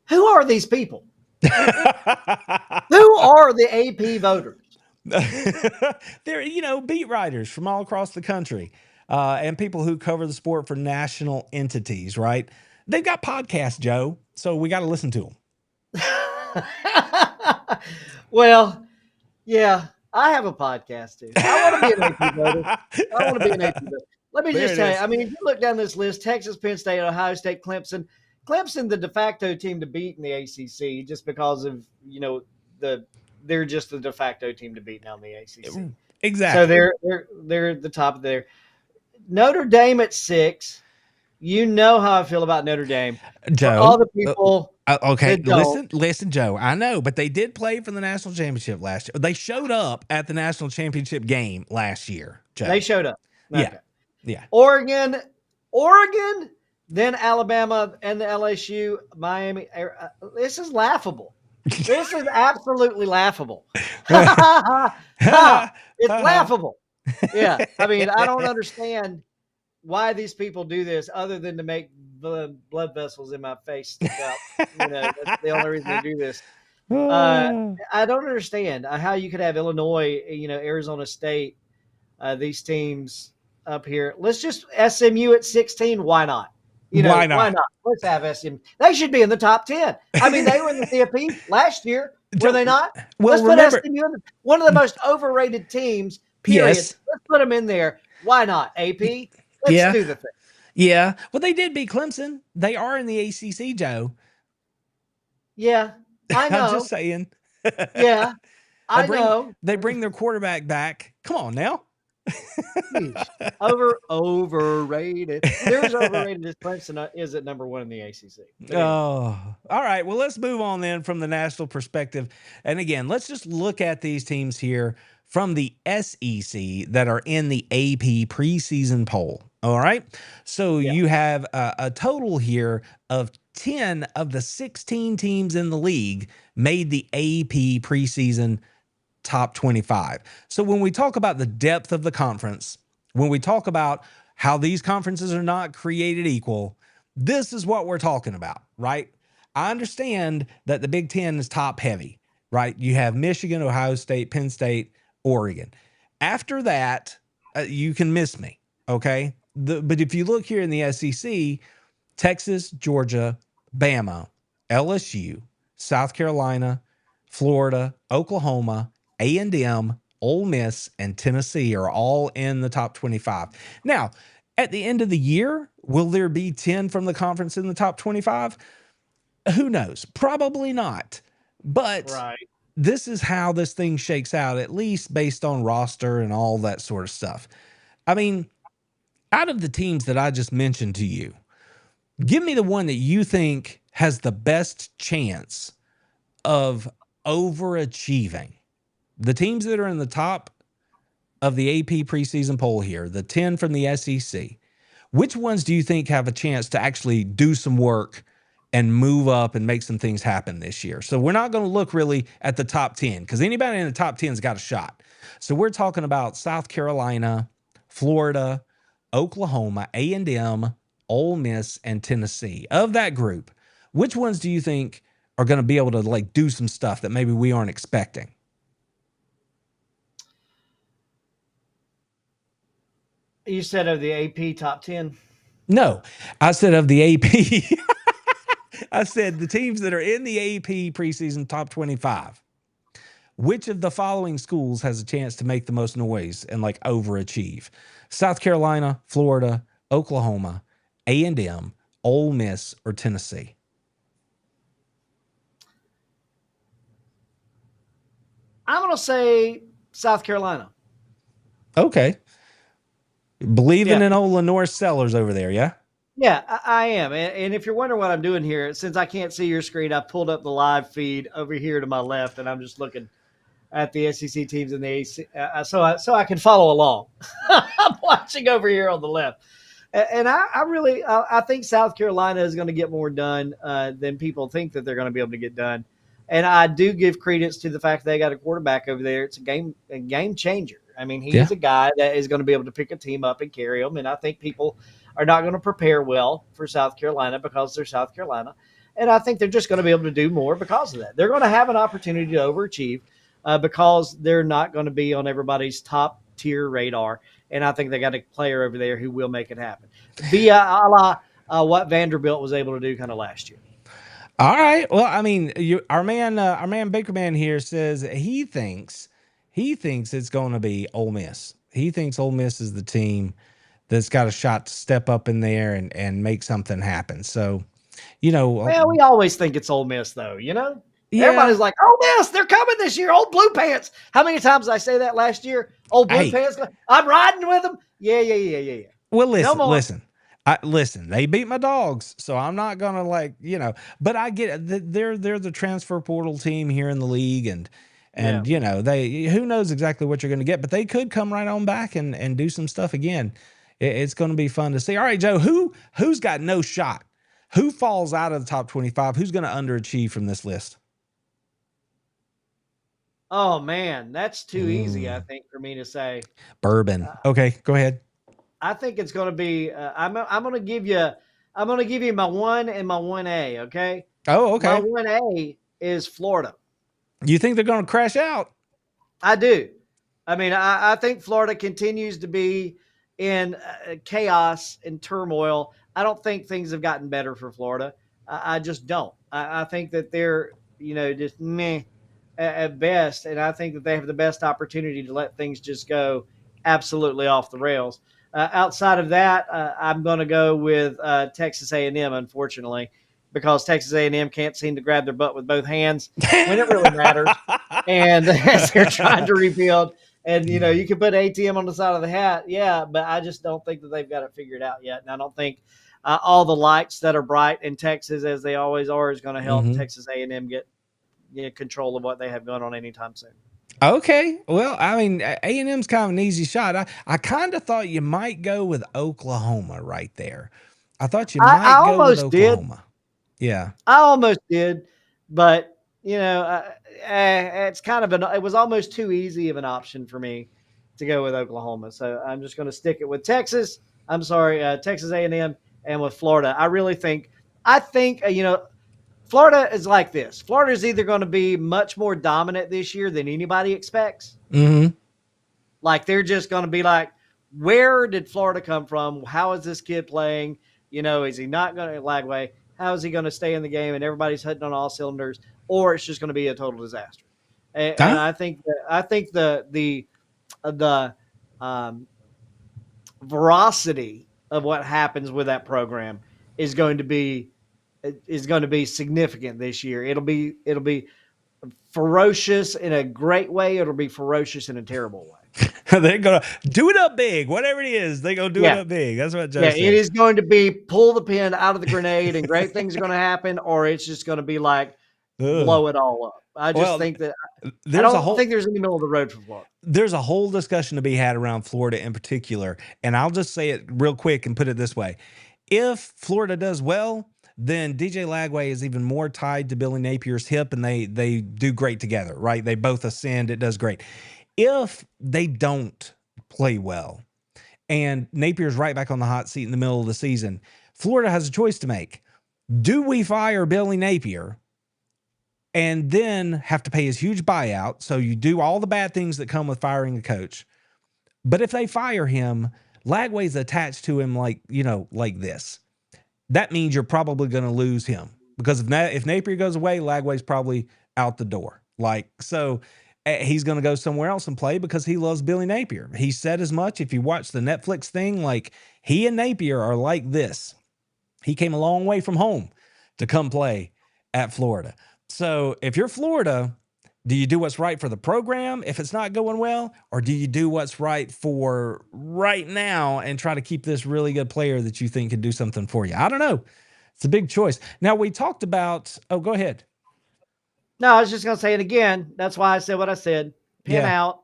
who are these people? Who are the AP voters? They're, beat writers from all across the country and people who cover the sport for national entities, right? They've got podcasts, Joe, so we got to listen to them. Well, yeah, I have a podcast too. I want to be an AP voter. Let me just say, I mean, if you look down this list, Texas, Penn State, Ohio State, Clemson, the de facto team to beat in the ACC just because of, they're just the de facto team to beat now in the ACC. Exactly. So they're at the top of there. Notre Dame at 6. You know how I feel about Notre Dame. For all Joe. the people Okay, that don't, listen, Joe. I know, but they did play for the national championship last year. They showed up at the national championship game last year, they Joe. showed up. Yeah, Okay. yeah. Oregon, then Alabama and the LSU, Miami. This is laughable. This is absolutely laughable. It's laughable. Yeah. I mean, I don't understand why these people do this other than to make the blood vessels in my face stick up. That's the only reason they do this. I don't understand how you could have Illinois, Arizona State, these teams up here. Let's just SMU at 16. Why not? Why Why not? not? Let's have SMU. They should be in the top 10. I mean, they were in the CFP last year, were they not? Well, Let's put remember, SMU in one of the most overrated teams, period. yes, Let's put them in there. Why not, AP? Let's yeah, do the thing. yeah. Well, they did beat Clemson. They are in the ACC, Joe. Yeah, I I'm just know. saying. Yeah, I know. They bring their quarterback back. Come on now. Jeez. Overrated. They're as overrated as Clemson is at number 1 in the ACC. But anyway. Oh, all right. Well, let's move on then from the national perspective. And again, let's just look at these teams here from the SEC that are in the AP preseason poll. All right. So you have a total here of 10 of the 16 teams in the league made the AP preseason top 25. So when we talk about the depth of the conference, when we talk about how these conferences are not created equal, this is what we're talking about, right? I understand that the Big Ten is top heavy, right? You have Michigan, Ohio State, Penn State, Oregon. After that, you can miss me, okay? But if you look here in the SEC, Texas, Georgia, Bama, LSU, South Carolina, Florida, Oklahoma, A&M, Ole Miss, and Tennessee are all in the top 25. Now, at the end of the year, will there be 10 from the conference in the top 25? Who knows? Probably not. But this is how this thing shakes out, at least based on roster and all that sort of stuff. I mean, out of the teams that I just mentioned to you, give me the one that you think has the best chance of overachieving. The teams that are in the top of the AP preseason poll here, the 10 from the SEC, which ones do you think have a chance to actually do some work and move up and make some things happen this year? So we're not going to look really at the top 10 because anybody in the top 10's got a shot. So we're talking about South Carolina, Florida, Oklahoma, A&M, Ole Miss, and Tennessee. Of that group, which ones do you think are going to be able to like do some stuff that maybe we aren't expecting? You said of the AP top 10? No, I said of the AP. I said the teams that are in the AP preseason top 25. Which of the following schools has a chance to make the most noise and like overachieve? South Carolina, Florida, Oklahoma, A&M, Ole Miss, or Tennessee? I'm going to say South Carolina. Okay. Believing in old Lenore Sellers over there, yeah? Yeah, I am. And if you're wondering what I'm doing here, since I can't see your screen, I pulled up the live feed over here to my left, and I'm just looking at the SEC teams in the AC, so I can follow along. I'm watching over here on the left. And I think South Carolina is going to get more done than people think that they're going to be able to get done. And I do give credence to the fact they got a quarterback over there. It's a game changer. I mean, he's a guy that is going to be able to pick a team up and carry them. And I think people are not going to prepare well for South Carolina because they're South Carolina. And I think they're just going to be able to do more because of that. They're going to have an opportunity to overachieve because they're not going to be on everybody's top tier radar. And I think they got a player over there who will make it happen via a la what Vanderbilt was able to do kind of last year. All right. Well, I mean, our man Baker Man here says he thinks it's going to be Ole Miss. He thinks Ole Miss is the team that's got a shot to step up in there and make something happen. So, well, we always think it's Ole Miss, though. Yeah. Everybody's like, Ole Miss, they're coming this year. Old Blue Pants. How many times did I say that last year? Old Blue Pants. I'm riding with them. Yeah. Well, listen. Listen, they beat my Dogs, so I'm not gonna but I get it. They're the transfer portal team here in the league, and Yeah. they who knows exactly what you're gonna get, but they could come right on back and do some stuff again. It's gonna be fun to see. All right, Joe, who's got no shot? Who falls out of the top 25? Who's gonna underachieve from this list? Oh man, that's too easy, I think, for me to say. Bourbon. Okay, go ahead. I think it's going to be. I'm going to give you. I'm going to give you my 1 and my 1A. Okay. Oh, My okay. 1A is Florida. You think they're gonna crash out? I do. I mean, I think Florida continues to be in chaos and turmoil. I don't think things have gotten better for Florida. I just don't. I think that they're, just meh at best. And I think that they have the best opportunity to let things just go absolutely off the rails. Outside of that, I'm going to go with Texas A&M, unfortunately, because Texas A&M can't seem to grab their butt with both hands when it really matters. And as they're trying to rebuild, and you can put ATM on the side of the hat, yeah, but I just don't think that they've got it figured out yet. And I don't think all the lights that are bright in Texas, as they always are, is going to help Texas A&M get control of what they have going on anytime soon. Okay. Well, I mean, A&M's kind of an easy shot. I kind of thought you might go with Oklahoma right there. I thought you I might go with almost did. Oklahoma. Yeah. I almost did, but it's kind of it was almost too easy of an option for me to go with Oklahoma. So I'm just going to stick it with Texas. I'm sorry, Texas A&M, and with Florida. I think Florida is like this. Florida is either going to be much more dominant this year than anybody expects. Like they're just going to be like, where did Florida come from? How is this kid playing? Is he not going to Lagway? How is he going to stay in the game? And everybody's hitting on all cylinders, or it's just going to be a total disaster. And I think the veracity of what happens with that program is going to be significant this year. It'll be ferocious in a great way. It'll be ferocious in a terrible way. They're gonna do it up big, whatever it is. They're gonna do it up big. That's what Joe said. It is going to be pull the pin out of the grenade, and great things are going to happen, or it's just going to be like blow it all up. I just think that I don't think there's any middle of the road for Florida. There's a whole discussion to be had around Florida in particular, and I'll just say it real quick and put it this way: if Florida does well, then DJ Lagway is even more tied to Billy Napier's hip, and they do great together, right? They both ascend. It does great. If they don't play well and Napier's right back on the hot seat in the middle of the season, Florida has a choice to make. Do we fire Billy Napier and then have to pay his huge buyout? So you do all the bad things that come with firing a coach. But if they fire him, Lagway's attached to him like this. That means you're probably going to lose him, because if Napier goes away, Lagway's probably out the door. So he's going to go somewhere else and play because he loves Billy Napier. He said as much. If you watch the Netflix thing, he and Napier are like this. He came a long way from home to come play at Florida. So if you're Florida, do you do what's right for the program if it's not going well, or do you do what's right for right now and try to keep this really good player that you think can do something for you? I don't know. It's a big choice. Now, we talked about, go ahead. No, I was just going to say it again. That's why I said what I said. Pin out.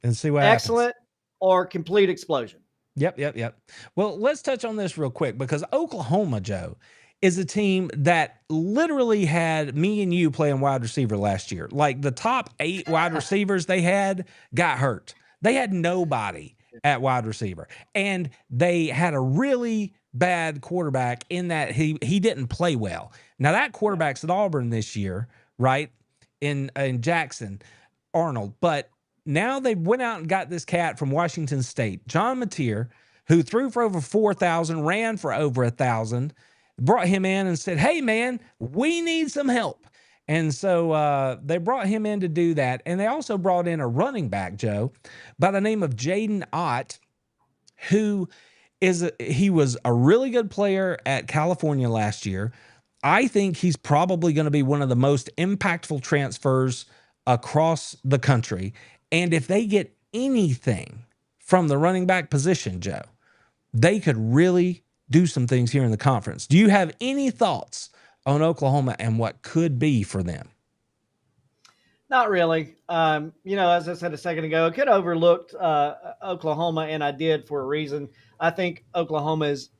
And see what excellent happens. Or complete explosion. Yep. Well, let's touch on this real quick, because Oklahoma, Joe, is a team that literally had me and you playing wide receiver last year. Like the top 8 wide receivers they had got hurt. They had nobody at wide receiver. And they had a really bad quarterback in that he didn't play well. Now that quarterback's at Auburn this year, right? In Jackson Arnold. But now they went out and got this cat from Washington State, John Mateer, who threw for over 4,000, ran for over 1,000, brought him in and said, hey man, we need some help. And so they brought him in to do that. And they also brought in a running back, Joe, by the name of Jaden Ott, who he was a really good player at California last year. I think he's probably going to be one of the most impactful transfers across the country. And if they get anything from the running back position, Joe, they could really do some things here in the conference. Do you have any thoughts on Oklahoma and what could be for them? Not really. As I said a second ago, I could have overlooked Oklahoma, and I did for a reason. I think Oklahoma is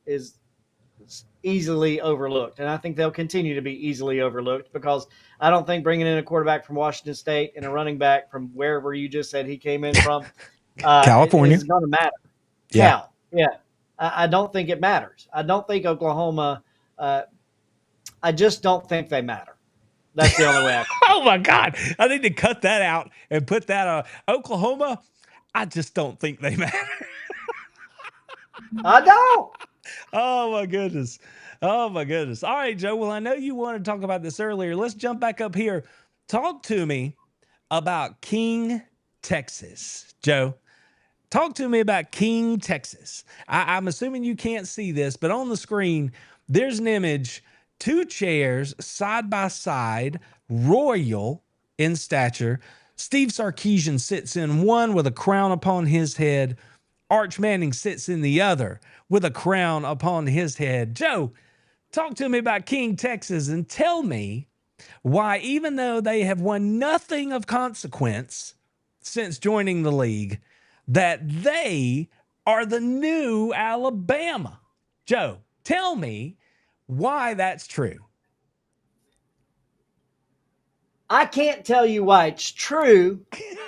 easily overlooked, and I think they'll continue to be easily overlooked because I don't think bringing in a quarterback from Washington State and a running back from wherever you just said he came in from California is going to matter. Yeah. Cal, yeah. I don't think it matters. I don't think Oklahoma. I just don't think they matter. That's the only way I can. Oh my God. I need to cut that out and put that on Oklahoma. I just don't think they matter. I don't. Oh my goodness. Oh my goodness. All right, Joe. Well, I know you wanted to talk about this earlier. Let's jump back up here. Talk to me about King, Texas. Joe, talk to me about King, Texas. I'm assuming you can't see this, but on the screen, there's an image, 2 chairs side by side, royal in stature. Steve Sarkisian sits in one with a crown upon his head. Arch Manning sits in the other with a crown upon his head. Joe, talk to me about King, Texas, and tell me why, even though they have won nothing of consequence since joining the league, that they are the new Alabama. Joe, tell me why that's true. I can't tell you why it's true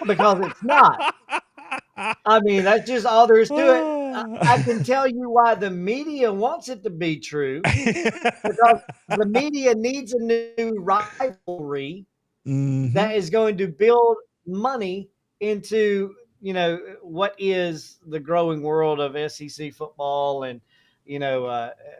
because it's not. I mean, that's just all there is to it. I can tell you why the media wants it to be true because the media needs a new rivalry that is going to build money into, what is the growing world of SEC football and,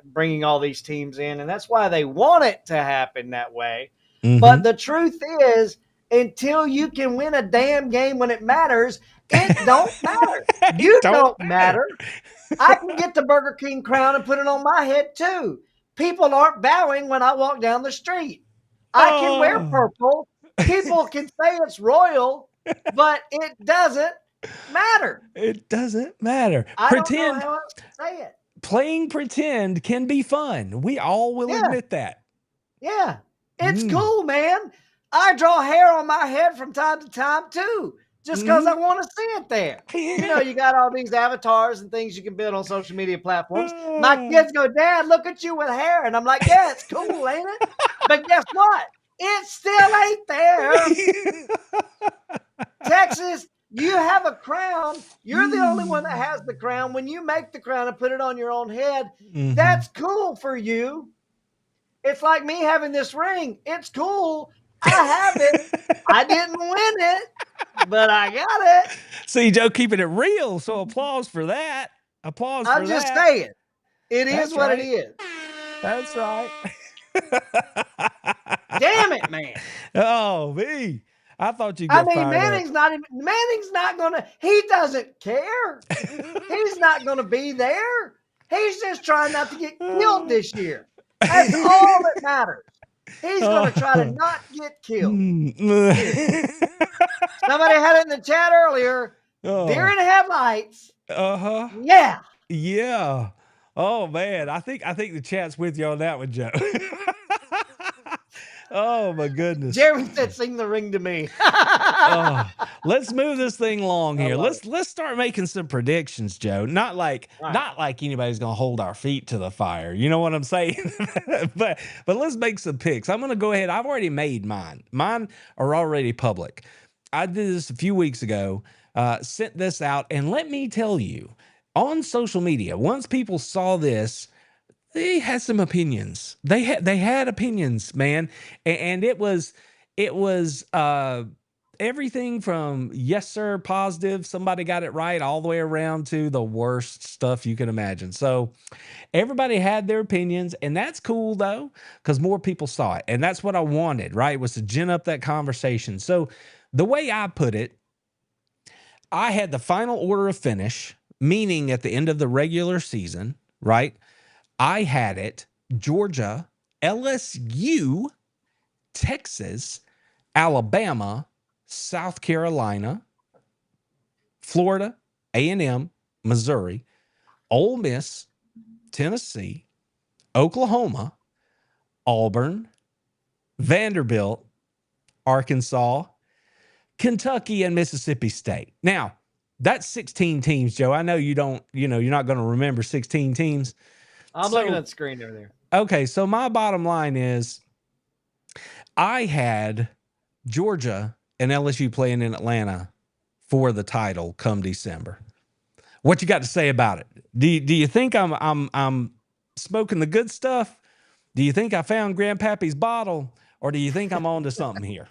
bringing all these teams in. And that's why they want it to happen that way. But the truth is, until you can win a damn game when it matters, it don't matter. You don't matter. I can get the Burger King crown and put it on my head too. People aren't bowing when I walk down the street. I can wear purple. People can say it's royal, but it doesn't matter. It doesn't matter. I don't know how else to say it. Playing pretend can be fun. We all will admit that. Yeah. It's cool, man. I draw hair on my head from time to time too, just because I want to see it there. You got all these avatars and things you can build on social media platforms. My kids go, Dad, look at you with hair. And I'm like, yeah, it's cool, ain't it? But guess what? It still ain't there. Texas, you have a crown. You're the only one that has the crown. When you make the crown and put it on your own head, that's cool for you. It's like me having this ring. It's cool. I have it. I didn't win it, but I got it. See, Joe, keeping it real. So applause for that. Applause for that. I'm just saying. It is what it is. That's right. Damn it, man. Oh, me. I thought you'd get fired Manning's not gonna, he doesn't care. He's not gonna be there. He's just trying not to get killed this year. That's all that matters. He's going to try to not get killed. Somebody had it in the chat earlier. Deer in headlights. Yeah. Yeah. Oh man, I think the chat's with you on that one, Joe. Oh my goodness. Jeremy said, "Sing the ring to me." Let's move this thing along here. Let's start making some predictions, Joe. Not like anybody's gonna hold our feet to the fire. You know what I'm saying? but let's make some picks. I'm gonna go ahead. I've already made mine. Mine are already public. I did this a few weeks ago. Sent this out, and let me tell you, on social media, once people saw this, they had some opinions. They had opinions, man. And it was everything from yes, sir, positive, somebody got it right, all the way around to the worst stuff you can imagine. So everybody had their opinions, and that's cool though, because more people saw it. And that's what I wanted, right? Was to gin up that conversation. So the way I put it, I had the final order of finish, meaning at the end of the regular season, right? I had it Georgia, LSU, Texas, Alabama, South Carolina, Florida, A&M, Missouri, Ole Miss, Tennessee, Oklahoma, Auburn, Vanderbilt, Arkansas, Kentucky, and Mississippi State. Now, that's 16 teams, Joe. I know you don't, you're not going to remember 16 teams. I'm looking at the screen over there. Okay, so my bottom line is I had Georgia and LSU playing in Atlanta for the title come December. What you got to say about it? Do you think I'm smoking the good stuff? Do you think I found Grandpappy's bottle, or do you think I'm on to something here?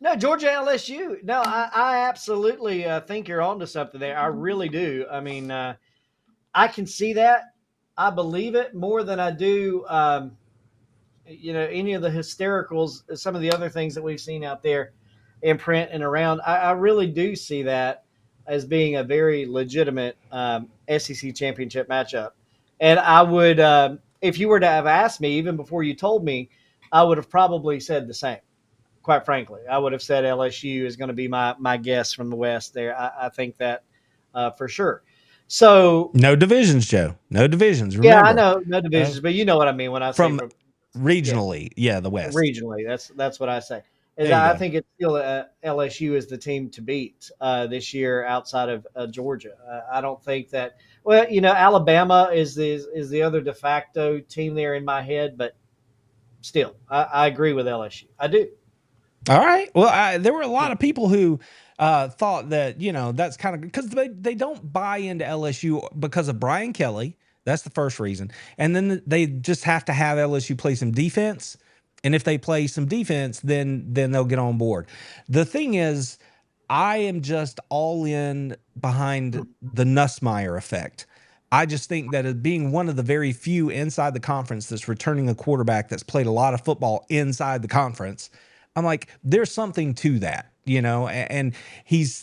No, Georgia LSU. No, I absolutely think you're on to something there. I really do. I mean, I can see that. I believe it more than I do, any of the hystericals, some of the other things that we've seen out there in print and around. I really do see that as being a very legitimate SEC championship matchup. And I would, if you were to have asked me, even before you told me, I would have probably said the same. Quite frankly, I would have said LSU is going to be my guess from the West there. I think that for sure. So no divisions, Joe. No divisions. Remember, yeah, I know no divisions, but you know what I mean when I say from regionally. Yeah, the West. Regionally, that's what I say. I think it's still LSU is the team to beat this year outside of Georgia. I don't think that. Well, Alabama is the other de facto team there in my head, but still, I agree with LSU. I do. All right. Well, there were a lot of people who thought that, that's kind of because they don't buy into LSU because of Brian Kelly. That's the first reason. And then they just have to have LSU play some defense. And if they play some defense, then they'll get on board. The thing is, I am just all in behind the Nussmeier effect. I just think that as being one of the very few inside the conference that's returning a quarterback that's played a lot of football inside the conference, I'm like, there's something to that, and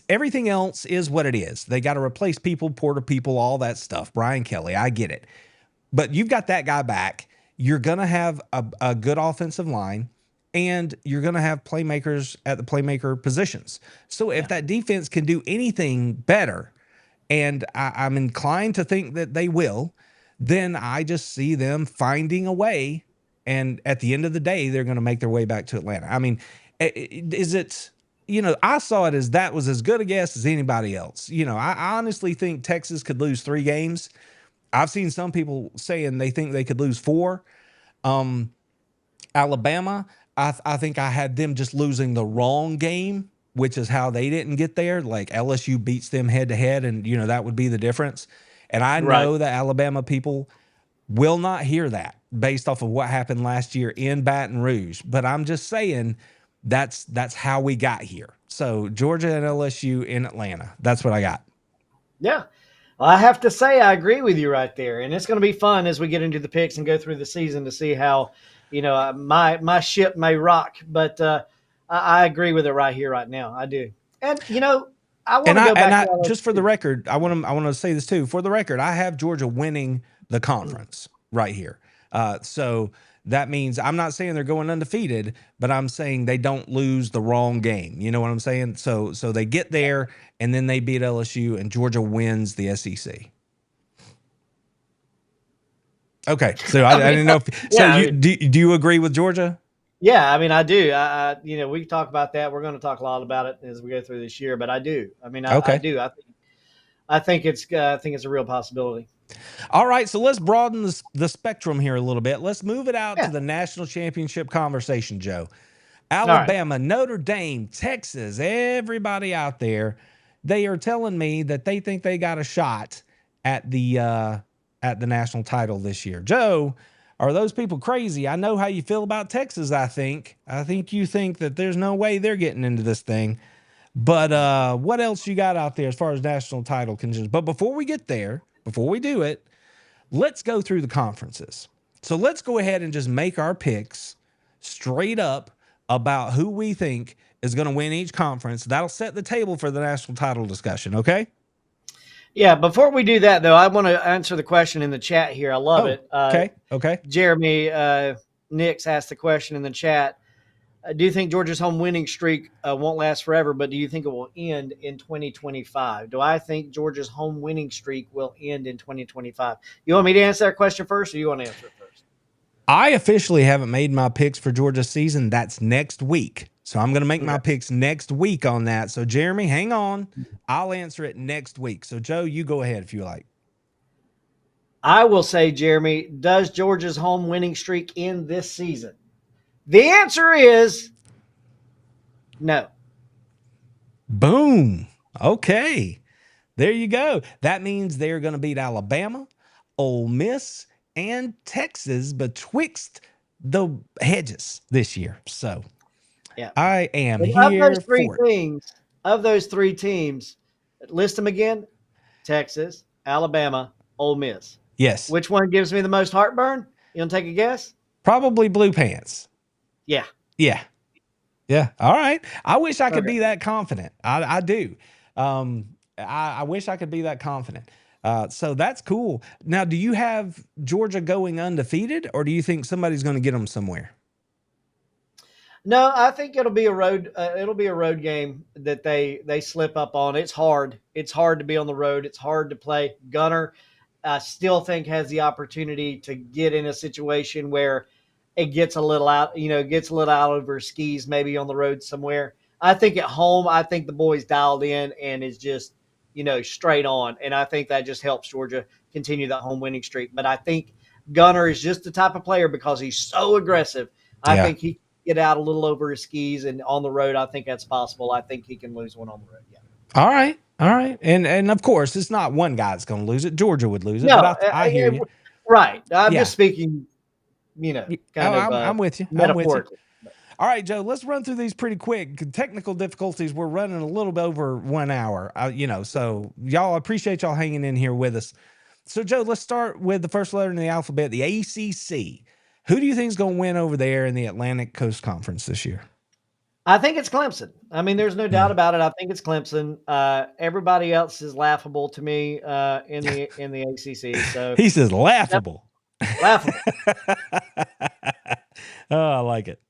everything else is what it is. They got to replace people, Porter people, all that stuff. Brian Kelly, I get it. But you've got that guy back. You're going to have a good offensive line, and you're going to have playmakers at the playmaker positions. So if that defense can do anything better, and I'm inclined to think that they will, then I just see them finding a way. And at the end of the day, they're going to make their way back to Atlanta. I mean, is it, I saw it as that was as good a guess as anybody else. I honestly think Texas could lose 3 games. I've seen some people saying they think they could lose 4. Alabama, I think I had them just losing the wrong game, which is how they didn't get there. Like LSU beats them head to head, and that would be the difference. And I know that Alabama people will not hear that based off of what happened last year in Baton Rouge. But I'm just saying that's how we got here. So Georgia and LSU in Atlanta. That's what I got. Yeah. Well, I have to say I agree with you right there. And it's going to be fun as we get into the picks and go through the season to see how, my ship may rock. But I agree with it right here, right now. I do. And, I want to go back. Just for the record, I want to say this too. For the record, I have Georgia winning the conference right here. So that means I'm not saying they're going undefeated, but I'm saying they don't lose the wrong game. You know what I'm saying? So they get there and then they beat LSU and Georgia wins the SEC. Okay. So I didn't know if, do you agree with Georgia? Yeah, I mean, I do. We talk about that. We're going to talk a lot about it as we go through this year, but I do. I mean, I do. I think it's a real possibility. All right, so let's broaden the spectrum here a little bit. Let's move it out to the national championship conversation, Joe. Alabama, Notre Dame, Texas, everybody out there, they are telling me that they think they got a shot at the national title this year. Joe, are those people crazy? I know how you feel about Texas, I think. I think you think that there's no way they're getting into this thing. But what else you got out there as far as national title conditions? But before we get there, before we do it, let's go through the conferences. So let's go ahead and just make our picks straight up about who we think is going to win each conference. That'll set the table for the national title discussion, okay? Yeah, before we do that, though, I want to answer the question in the chat here. I love it. Okay. Jeremy Nix asked the question in the chat. do you think Georgia's home winning streak won't last forever, but do you think it will end in 2025? Do I think Georgia's home winning streak will end in 2025? You want me to answer that question first, or you want to answer it first? I officially haven't made my picks for Georgia's season. That's next week. So I'm going to make my picks next week on that. So Jeremy, hang on. I'll answer it next week. So Joe, you go ahead if you like. I will say, Jeremy, does Georgia's home winning streak end this season? The answer is no. Boom. Okay. There you go. That means they're going to beat Alabama, Ole Miss, and Texas betwixt the hedges this year. So yeah, I am and here of those three teams, list them again: Texas, Alabama, Ole Miss. Yes. Which one gives me the most heartburn? You want to take a guess? Probably Blue Pants. Yeah. Yeah. Yeah. All right. I wish I could be that confident. I do. I wish I could be that confident. So that's cool. Now, do you have Georgia going undefeated, or do you think somebody's going to get them somewhere? No, I think it'll be a road. It'll be a road game that they slip up on. It's hard. It's hard to be on the road. It's hard to play. Gunner, I still think has the opportunity to get in a situation where it gets a little out. Gets a little out over his skis, maybe on the road somewhere. I think at home, I think the boys dialed in and is just straight on, and I think that just helps Georgia continue that home winning streak. But I think Gunner is just the type of player, because he's so aggressive. I think he get out a little over his skis, and on the road, I think that's possible. I think he can lose one on the road. Yeah. All right. And of course, it's not one guy that's going to lose it. Georgia would lose it. No, but I hear you. Right. I'm just speaking, I'm with you. Metaphorically. All right, Joe, let's run through these pretty quick. Technical difficulties. We're running a little bit over 1 hour, so y'all, appreciate y'all hanging in here with us. So Joe, let's start with the first letter in the alphabet, the ACC. Who do you think is going to win over there in the Atlantic Coast Conference this year? I think it's Clemson. I mean, there's no doubt about it. I think it's Clemson. Everybody else is laughable to me in the ACC. So he says laughable. Laughable. Oh, I like it.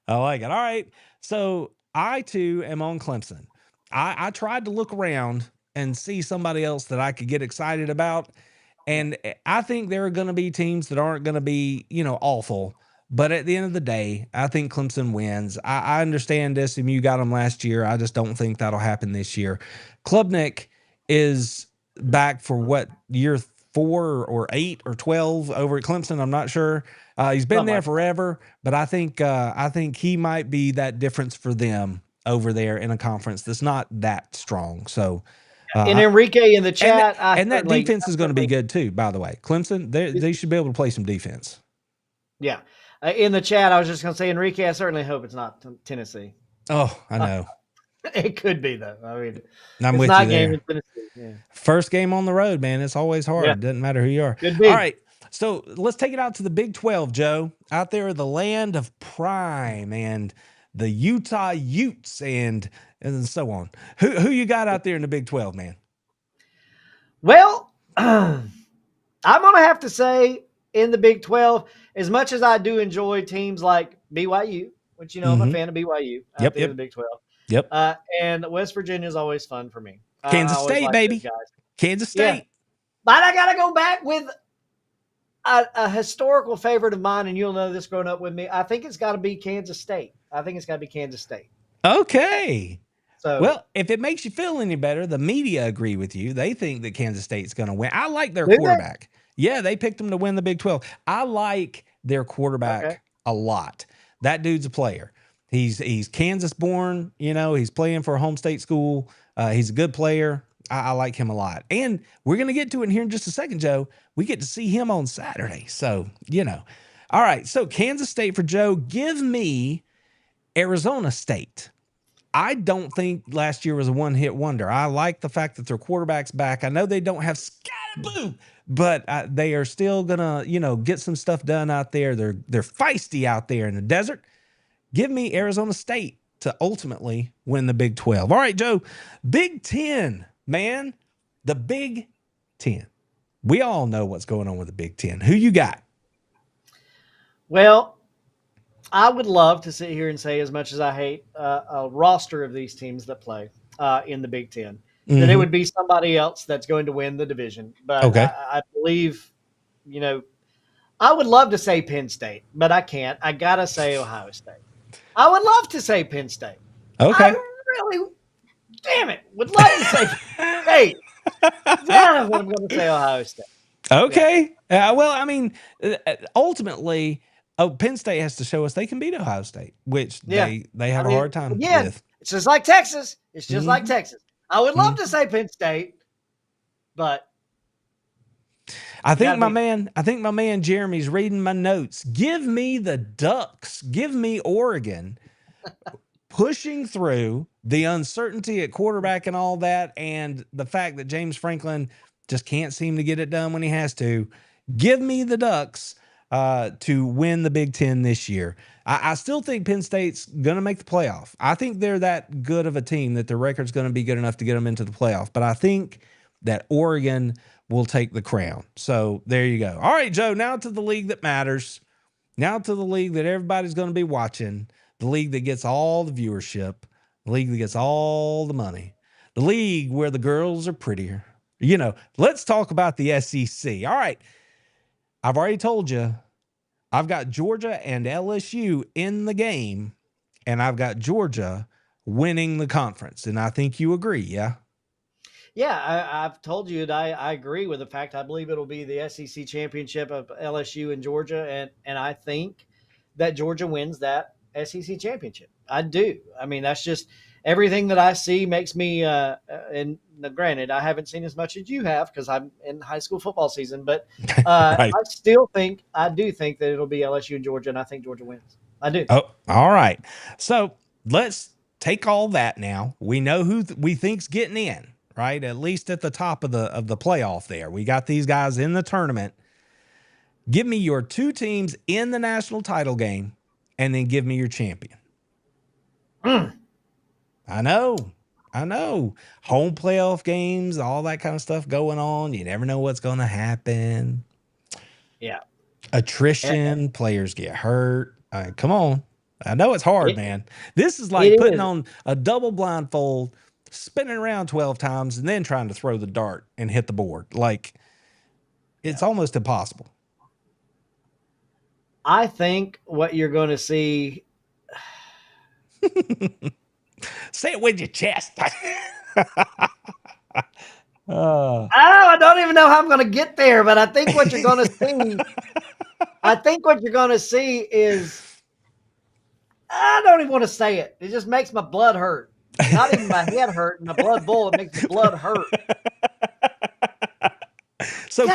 All right. So I too am on Clemson. I tried to look around and see somebody else that I could get excited about. And I think there are going to be teams that aren't going to be, awful. But at the end of the day, I think Clemson wins. I understand SMU got them last year. I just don't think that'll happen this year. Klubnik is back for what, year 4 or 8 or 12 over at Clemson. I'm not sure. He's been there forever, but I think he might be that difference for them over there in a conference that's not that strong. So, and Enrique in the chat, and that defense is going to be good too. By the way, Clemson, they should be able to play some defense. Yeah, in the chat, I was just going to say, Enrique, I certainly hope it's not Tennessee. Oh, I know. It could be though. I mean, I'm with you there. Yeah. First game on the road, man. It's always hard. Yeah. It doesn't matter who you are. Could be. All right. So let's take it out to the Big 12, Joe. Out there, the land of prime and the Utah Utes and so on. Who you got out there in the Big 12, man? Well, I'm going to have to say in the Big 12, as much as I do enjoy teams like BYU, which, I'm a fan of BYU out there in the Big 12. Yep. And West Virginia is always fun for me. Kansas State, baby. Kansas State. Yeah. But I got to go back with a historical favorite of mine, and you'll know this growing up with me. I think it's got to be Kansas State. Okay. So, well, if it makes you feel any better, the media agree with you. They think that Kansas State's going to win. I like their quarterback. Yeah, they picked them to win the Big 12. I like their quarterback a lot. That dude's a player. He's Kansas born, he's playing for a home state school. He's a good player. I like him a lot. And we're going to get to it here in just a second, Joe. We get to see him on Saturday. So, All right. So Kansas State for Joe. Give me Arizona State. I don't think last year was a one-hit wonder. I like the fact that their quarterback's back. I know they don't have Scatterboo, but they are still going to, get some stuff done out there. They're feisty out there in the desert. Give me Arizona State to ultimately win the Big 12. All right, Joe. Big 10, man. The Big 10. We all know what's going on with the Big 10. Who you got? Well, I would love to sit here and say, as much as I hate a roster of these teams that play in the Big Ten, that it Mm-hmm. would be somebody else that's going to win the division. But Okay. I believe, you know, I would love to say Penn State, but I can't. I got to say Ohio State. I would love to say Penn State. I Okay. really, damn it, would love to say Penn State. Yeah, but I'm going to say Ohio State. Yeah. Okay. Well, I mean, ultimately, Penn State has to show us they can beat Ohio State, which Yeah. they have I a mean, hard time again, with. it's just like Texas. It's just like Mhm. Texas. I would love Mhm. to say Penn State, but I you got think to my be. man, Jeremy's reading my notes. Give me the Ducks. Give me Oregon pushing through the uncertainty at quarterback and all that, and the fact that James Franklin just can't seem to get it done when he has to. Give me the Ducks to win the Big Ten this year. I still think Penn State's going to make the playoff. I think they're that good of a team that their record's going to be good enough to get them into the playoff. But I think that Oregon will take the crown. So there you go. All right, Joe, now to the league that matters. Now to the league that everybody's going to be watching, the league that gets all the viewership, the league that gets all the money, the league where the girls are prettier. Let's talk about the SEC. All right. I've already told you, I've got Georgia and LSU in the game, and I've got Georgia winning the conference. And I think you agree, yeah? Yeah, I've told you that I agree with the fact. I believe it'll be the SEC championship of LSU and Georgia, and I think that Georgia wins that SEC championship. I do. I mean, that's just everything that I see makes me. And granted, I haven't seen as much as you have because I'm in high school football season, but Right. I do think that it'll be LSU and Georgia, and I think Georgia wins. I do. Oh, all right. So let's take all that now. We know who we think's getting in, right? At least at the top of the playoff there. We got these guys in the tournament. Give me your two teams in the national title game, and then give me your champion. I know. Home playoff games, all that kind of stuff going on. You never know what's going to happen. Yeah. Attrition, players get hurt. Come on. I know it's hard, man. This is like It putting is. on a double blindfold, spinning around 12 times, and then trying to throw the dart and hit the board. Like, it's almost impossible. I think what you're going to see. Say it with your chest. I don't even know how I'm going to get there, but I think what you're going to see. I think what you're going to see is. I don't even want to say it. It just makes my blood hurt. Not even my head hurt and my blood boil. It makes my blood hurt. So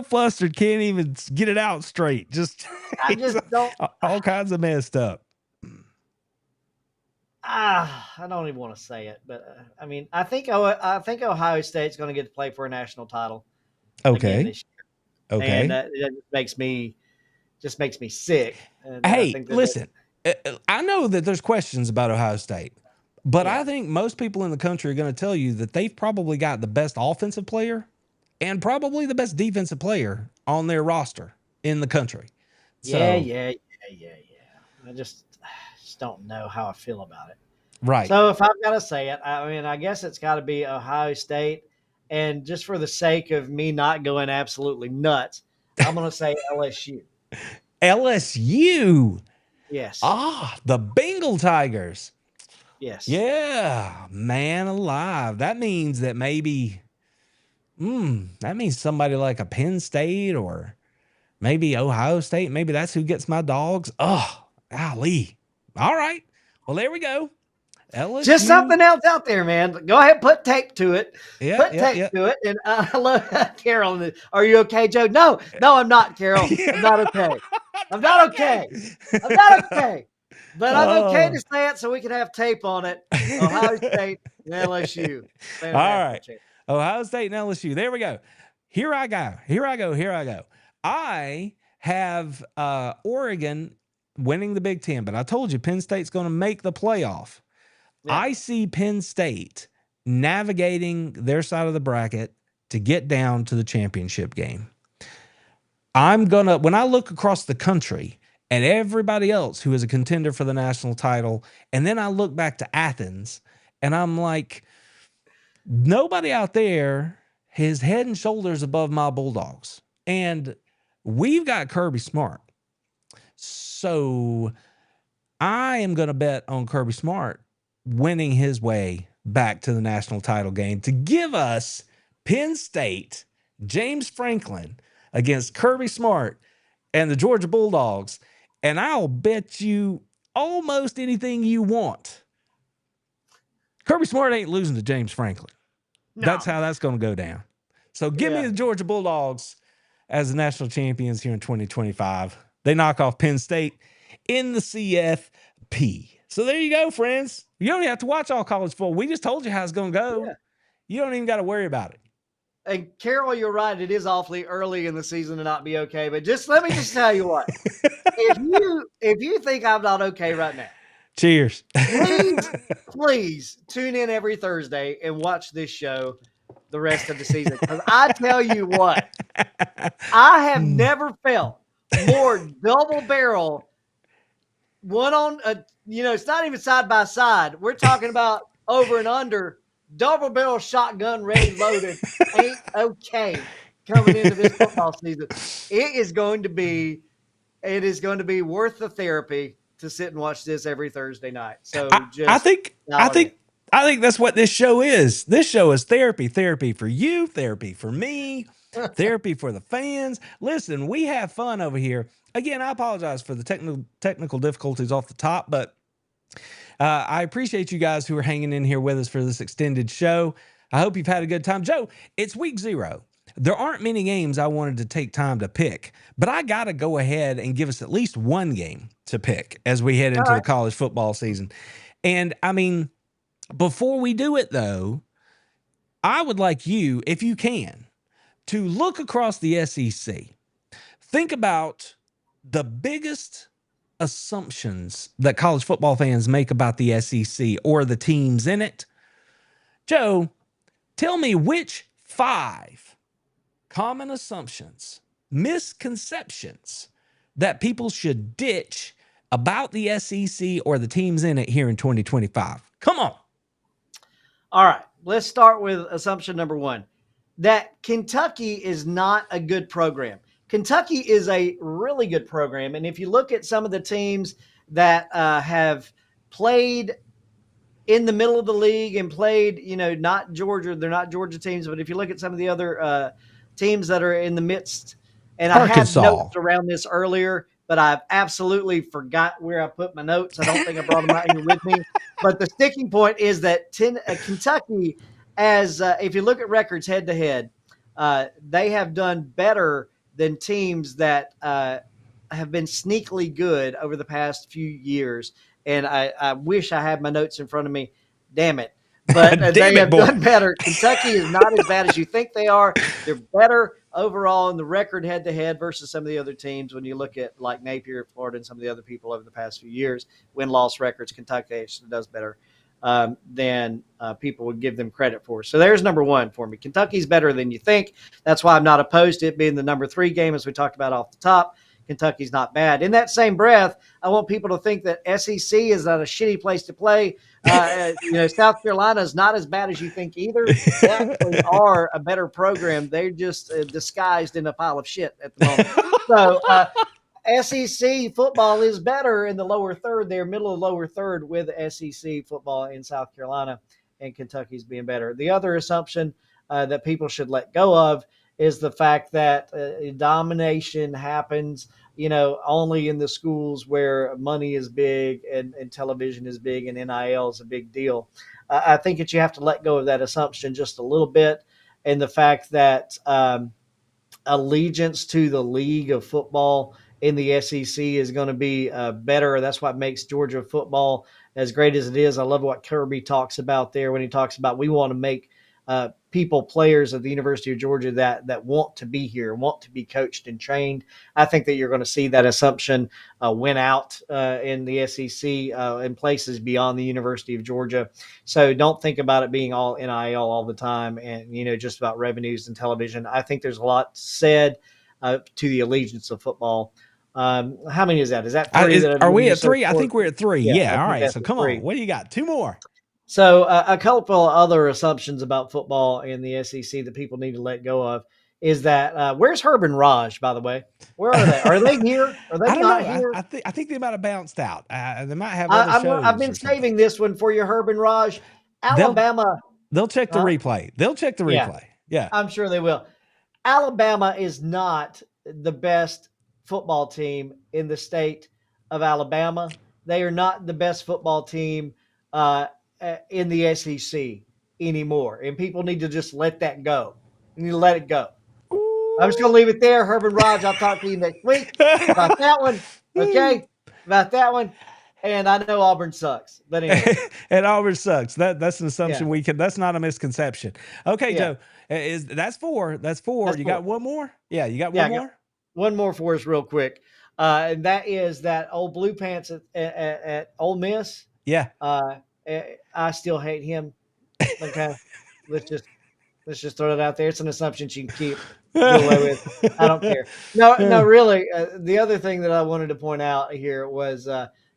flustered, can't even get it out straight. Just I just don't. all kinds of messed up. I don't even want to say it, but I mean, I think Ohio State's going to get to play for a national title again this year. Okay. And it just makes me sick. And Hey, listen, I know that there's questions about Ohio State, but Yeah. I think most people in the country are going to tell you that they've probably got the best offensive player and probably the best defensive player on their roster in the country. Yeah. I just don't know how I feel about it. Right. So if I've got to say it, I mean, I guess it's got to be Ohio State. And just for the sake of me not going absolutely nuts, I'm going to say LSU. LSU. Yes. The Bengal Tigers. Yes. Yeah, man alive. That means that maybe, that means somebody like a Penn State or maybe Ohio State. Maybe that's who gets my dogs. Oh, golly. All right. Well, there we go. LSU. Just something else out there, man. Go ahead, put tape to it. Yeah, put tape to it. And I love Carol. Are you okay, Joe? No, I'm not, Carol. I'm not okay. I'm not okay. I'm not okay. But I'm okay to say it so we can have tape on it. Ohio State and LSU. All right. Ohio State and LSU. There we go. Here I go. I have Oregon winning the Big Ten, but I told you Penn State's going to make the playoff. Yeah. I see Penn State navigating their side of the bracket to get down to the championship game. When I look across the country and everybody else who is a contender for the national title. And then I look back to Athens and I'm like, nobody out there is head and shoulders above my Bulldogs. And we've got Kirby Smart. So I am going to bet on Kirby Smart winning his way back to the national title game to give us Penn State, James Franklin against Kirby Smart and the Georgia Bulldogs. And I'll bet you almost anything you want. Kirby Smart ain't losing to James Franklin. No. That's how that's going to go down. So give me the Georgia Bulldogs as the national champions here in 2025. They knock off Penn State in the CFP. So there you go, friends. You don't even have to watch all college football. We just told you how it's going to go. Yeah. You don't even got to worry about it. And Carol, you're right. It is awfully early in the season to not be okay. But let me just tell you what. if you think I'm not okay right now, cheers. Please tune in every Thursday and watch this show the rest of the season. Because I tell you what, I have never felt more double barrel. One on it's not even side by side. We're talking about over and under. Double barrel shotgun ready loaded ain't okay coming into this football season. It is going to be worth the therapy to sit and watch this every Thursday night. So I think that's what this show is. This show is therapy for you, therapy for me, therapy for the fans. Listen, we have fun over here. Again, I apologize for the technical difficulties off the top, but I appreciate you guys who are hanging in here with us for this extended show. I hope you've had a good time. Joe, it's week 0. There aren't many games I wanted to take time to pick, but I got to go ahead and give us at least one game to pick as we head into the college football season. And I mean, before we do it though, I would like you, if you can, to look across the SEC. Think about the biggest assumptions that college football fans make about the SEC or the teams in it. Joe, tell me which 5 common assumptions, misconceptions that people should ditch about the SEC or the teams in it here in 2025. Come on. All right, let's start with assumption number 1, that Kentucky is not a good program. Kentucky is a really good program. And if you look at some of the teams that have played in the middle of the league and played, not Georgia, they're not Georgia teams, but if you look at some of the other teams that are in the midst, and Arkansas. I had notes around this earlier, but I've absolutely forgot where I put my notes. I don't think I brought them out here with me. But the sticking point is that Kentucky, if you look at records head to head, they have done better than teams that have been sneakily good over the past few years. And I wish I had my notes in front of me. Damn it. But they have done better. Kentucky is not as bad as you think they are. They're better overall in the record head-to-head versus some of the other teams. When you look at like Napier, Florida, and some of the other people over the past few years, win-loss records, Kentucky actually does better than people would give them credit for. So there's number 1 for me. Kentucky's better than you think. That's why I'm not opposed to it being the number 3 game, as we talked about off the top. Kentucky's not bad. In that same breath, I want people to think that SEC is not a shitty place to play. South Carolina is not as bad as you think either. They actually are a better program. They're just disguised in a pile of shit at the moment. So SEC football is better in the lower third there, middle of the lower third with SEC football in South Carolina, and Kentucky's being better. The other assumption that people should let go of is the fact that domination happens, only in the schools where money is big and television is big and NIL is a big deal. I think that you have to let go of that assumption just a little bit, and the fact that allegiance to the league of football in the SEC is going to be better. That's what makes Georgia football as great as it is. I love what Kirby talks about there when he talks about we want to make players at the University of Georgia that want to be here, want to be coached and trained. I think that you're going to see that assumption win out in the SEC in places beyond the University of Georgia. So don't think about it being all NIL all the time and, just about revenues and television. I think there's a lot said to the allegiance of football How many is that? Is that three? Are we at three? I think we're at three. Yeah, Yeah. I All think right. that's So at come three. on. What do you got? Two more. So a couple of other assumptions about football in the SEC that people need to let go of is that where's Herb and Raj, by the way? Where are they? Are they here? Are they I don't know. not here? I think they might have bounced out. They might have other I've shows been or something. saving this one for you, Herb and Raj. They'll Alabama. they'll check the replay. They'll check the Yeah, replay. Yeah. I'm sure they will. Alabama is not the best football team in the state of Alabama. They are not the best football team in the SEC anymore. And people need to just let that go. You need to let it go. I'm just going to leave it there. Herb and Raj, I'll talk to you next week about that one. Okay? About that one. And I know Auburn sucks. But anyway. And Auburn sucks. That's an assumption Yeah. that's not a misconception. Okay, Yeah. Joe. That's four. That's four. That's you four. got one more? Yeah, you got Yeah, one more? One more for us real quick. And that is that old Blue Pants at Ole Miss. Yeah. I still hate him. Okay. let's just throw it out there. It's an assumption you can keep get away with. I don't care. No, really. The other thing that I wanted to point out here was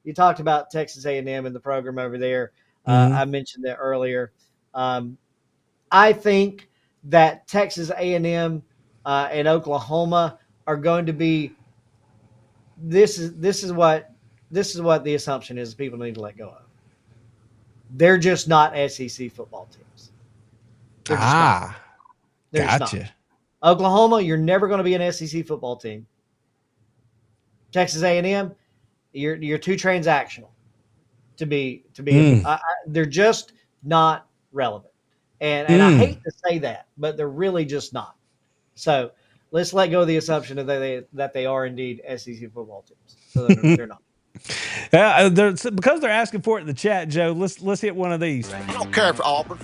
you talked about Texas A&M and the program over there. I mentioned that earlier. I think that Texas A&M and Oklahoma are going to be. This is what the assumption is. People need to let go of. They're just not SEC football teams. They're just not. They're gotcha. Just not. Oklahoma, you're never going to be an SEC football team. Texas A&M, you're too transactional to be. They're just not relevant, and I hate to say that, but they're really just not. So let's let go of the assumption that they are indeed SEC football teams. So they're not. Yeah, because they're asking for it in the chat, Joe. Let's hit one of these. I don't care for Auburn.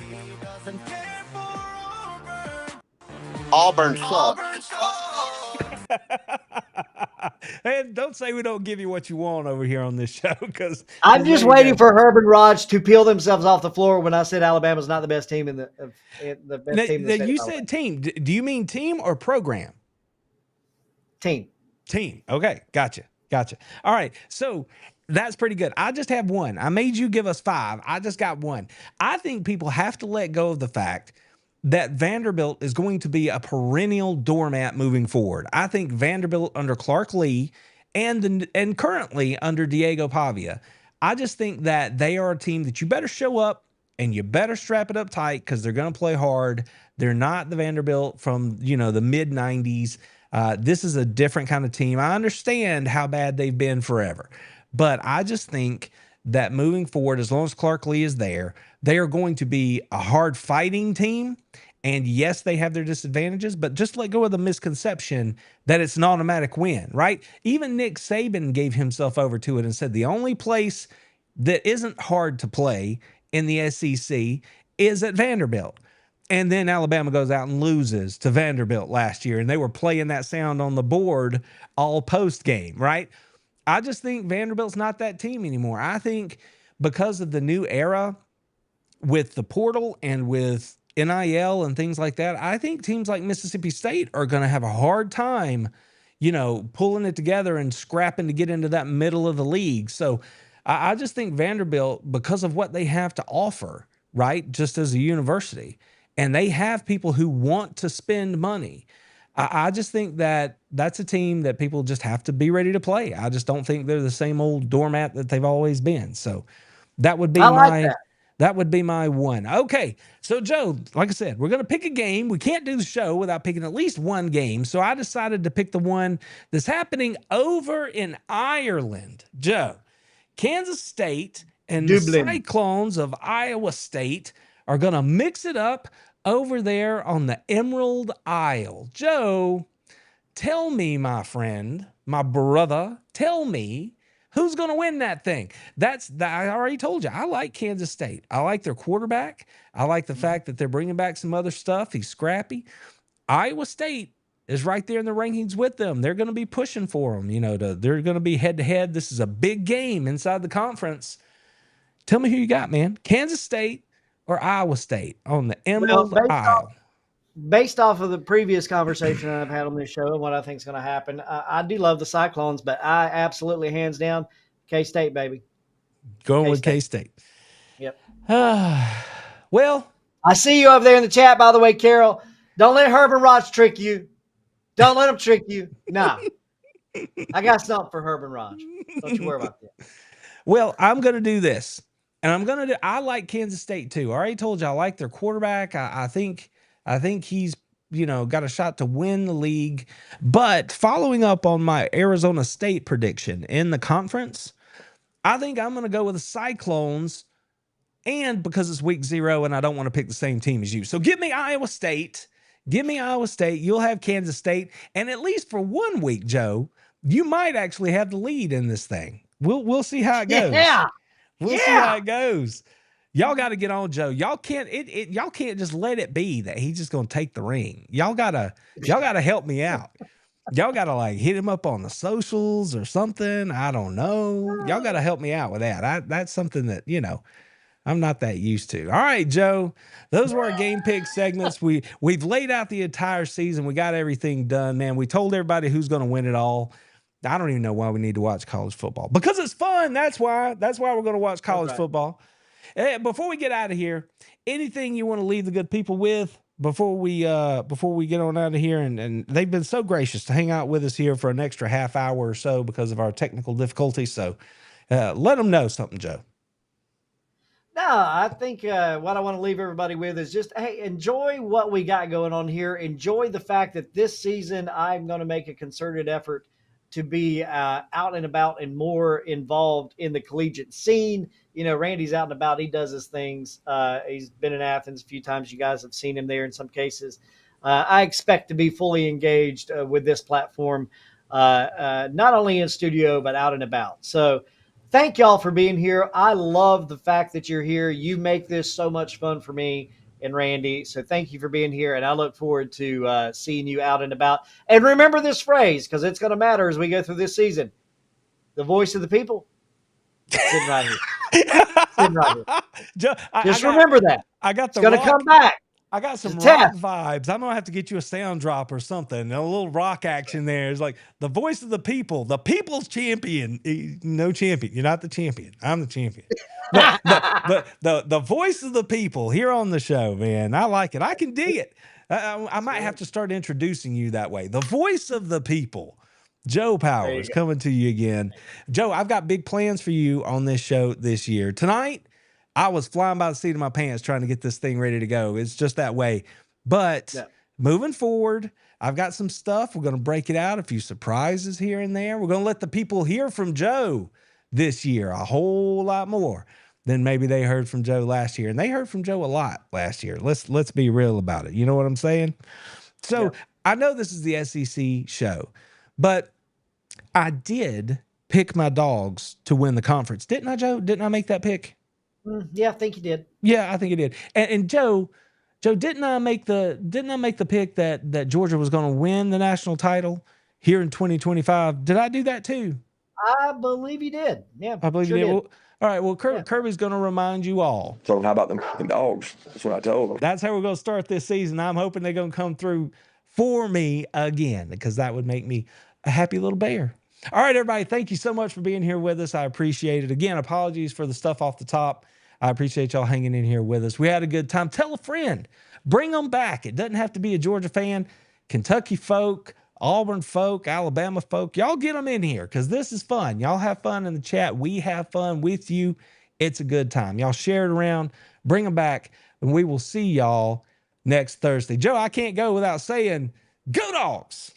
Auburn sucks. And don't say we don't give you what you want over here on this show, because I'm just waiting for Herb and Raj to peel themselves off the floor when I said Alabama's not the best team in the best team. Now, you said team. Do you mean team or program? Team. Okay, gotcha. All right, so that's pretty good. I just have one. I made you give us five. I just got one. I think people have to let go of the fact that Vanderbilt is going to be a perennial doormat moving forward. I think Vanderbilt under Clark Lee and currently under Diego Pavia, I just think that they are a team that you better show up and you better strap it up tight, because they're going to play hard. They're not the Vanderbilt from, the mid 90s. This is a different kind of team. I understand how bad they've been forever, but I just think that moving forward, as long as Clark Lee is there, they are going to be a hard fighting team. And yes, they have their disadvantages, but just let go of the misconception that it's an automatic win, right? Even Nick Saban gave himself over to it and said the only place that isn't hard to play in the SEC is at Vanderbilt. And then Alabama goes out and loses to Vanderbilt last year, and they were playing that sound on the board all post game, right? I just think Vanderbilt's not that team anymore. I think because of the new era with the portal and with NIL and things like that, I think teams like Mississippi State are going to have a hard time, pulling it together and scrapping to get into that middle of the league. So I just think Vanderbilt, because of what they have to offer, right, just as a university, and they have people who want to spend money, I just think that that's a team that people just have to be ready to play. I just don't think they're the same old doormat that they've always been. So that would be that would be my one. Okay, so Joe, like I said, we're going to pick a game. We can't do the show without picking at least one game. So I decided to pick the one that's happening over in Ireland. Joe, Kansas State and Dublin. The Cyclones of Iowa State are going to mix it up over there on the Emerald Isle. Joe, tell me, my friend, my brother, tell me, who's going to win that thing? I already told you. I like Kansas State. I like their quarterback. I like the fact that they're bringing back some other stuff. He's scrappy. Iowa State is right there in the rankings with them. They're going to be pushing for them. They're going to be head to head. This is a big game inside the conference. Tell me who you got, man. Kansas State or Iowa State on the Emerald Isle? based off of the previous conversation I've had on this show and what I think is going to happen, I do love the Cyclones, but I absolutely, hands down, K-State, baby. Going with K-State. Yep. Well, I see you over there in the chat, by the way, Carol. Don't let Herb and Raj trick you. Don't let them trick you. Nah. I got something for Herb and Raj. Don't you worry about that. Well, I'm going to do this. And I like Kansas State too. I already told you I like their quarterback. I think he's, got a shot to win the league. But following up on my Arizona State prediction in the conference, I think I'm going to go with the Cyclones, and because it's week 0 and I don't want to pick the same team as you. So give me Iowa State. Give me Iowa State. You'll have Kansas State. And at least for 1 week, Joe, you might actually have the lead in this thing. We'll see how it goes. Yeah. We'll see how it goes. Y'all got to get on Joe. Y'all can't y'all can't just let it be that he's just going to take the ring. Y'all gotta help me out. Y'all got to hit him up on the socials or something. I don't know. Y'all got to help me out with that. That's something that, I'm not that used to. All right, Joe, those were our game pick segments. We've laid out the entire season. We got everything done, man. We told everybody who's going to win it all. I don't even know why we need to watch college football, because it's fun. That's why we're going to watch college football. Before we get out of here, anything you want to leave the good people with before we get on out of here? And they've been so gracious to hang out with us here for an extra half hour or so because of our technical difficulties. So let them know something, Joe. No, I think what I want to leave everybody with is just, hey, enjoy what we got going on here. Enjoy the fact that this season I'm going to make a concerted effort to be out and about and more involved in the collegiate scene. Randy's out and about. He does his things. He's been in Athens a few times. You guys have seen him there in some cases. I expect to be fully engaged with this platform, not only in studio, but out and about. So thank y'all for being here. I love the fact that you're here. You make this so much fun for me and Randy. So thank you for being here. And I look forward to seeing you out and about. And remember this phrase, because it's going to matter as we go through this season. The voice of the people. Sitting right here. Sitting right here. Just remember that. I got the It's going to come back. I got some rock vibes. I'm going to have to get you a sound drop or something. A little rock action there. It's like the voice of the people, the people's champion. No champion. You're not the champion. I'm the champion. The voice of the people here on the show, man. I like it. I can dig it. I might have to start introducing you that way. The voice of the people. Joe Powers coming to you again. Joe, I've got big plans for you on this show this year. Tonight, I was flying by the seat of my pants trying to get this thing ready to go. It's just that way. But moving forward, I've got some stuff. We're going to break it out, a few surprises here and there. We're going to let the people hear from Joe this year a whole lot more than maybe they heard from Joe last year. And they heard from Joe a lot last year. Let's be real about it. You know what I'm saying? So I know this is the SEC show, but I did pick my Dogs to win the conference. Didn't I, Joe? Didn't I make that pick? Yeah, I think you did. Yeah, I think you did. And Joe, didn't I make the pick that Georgia was going to win the national title here in 2025? Did I do that too? I believe you did. Yeah, I believe you did. Well, all right. Well, Kirby's going to remind you all. So how about them fucking Dogs? That's what I told them. That's how we're going to start this season. I'm hoping they're going to come through for me again, because that would make me a happy little bear. All right, everybody. Thank you so much for being here with us. I appreciate it. Again, apologies for the stuff off the top. I appreciate y'all hanging in here with us. We had a good time. Tell a friend. Bring them back. It doesn't have to be a Georgia fan. Kentucky folk, Auburn folk, Alabama folk. Y'all get them in here because this is fun. Y'all have fun in the chat. We have fun with you. It's a good time. Y'all share it around. Bring them back. And we will see y'all next Thursday. Joe, I can't go without saying, go Dogs!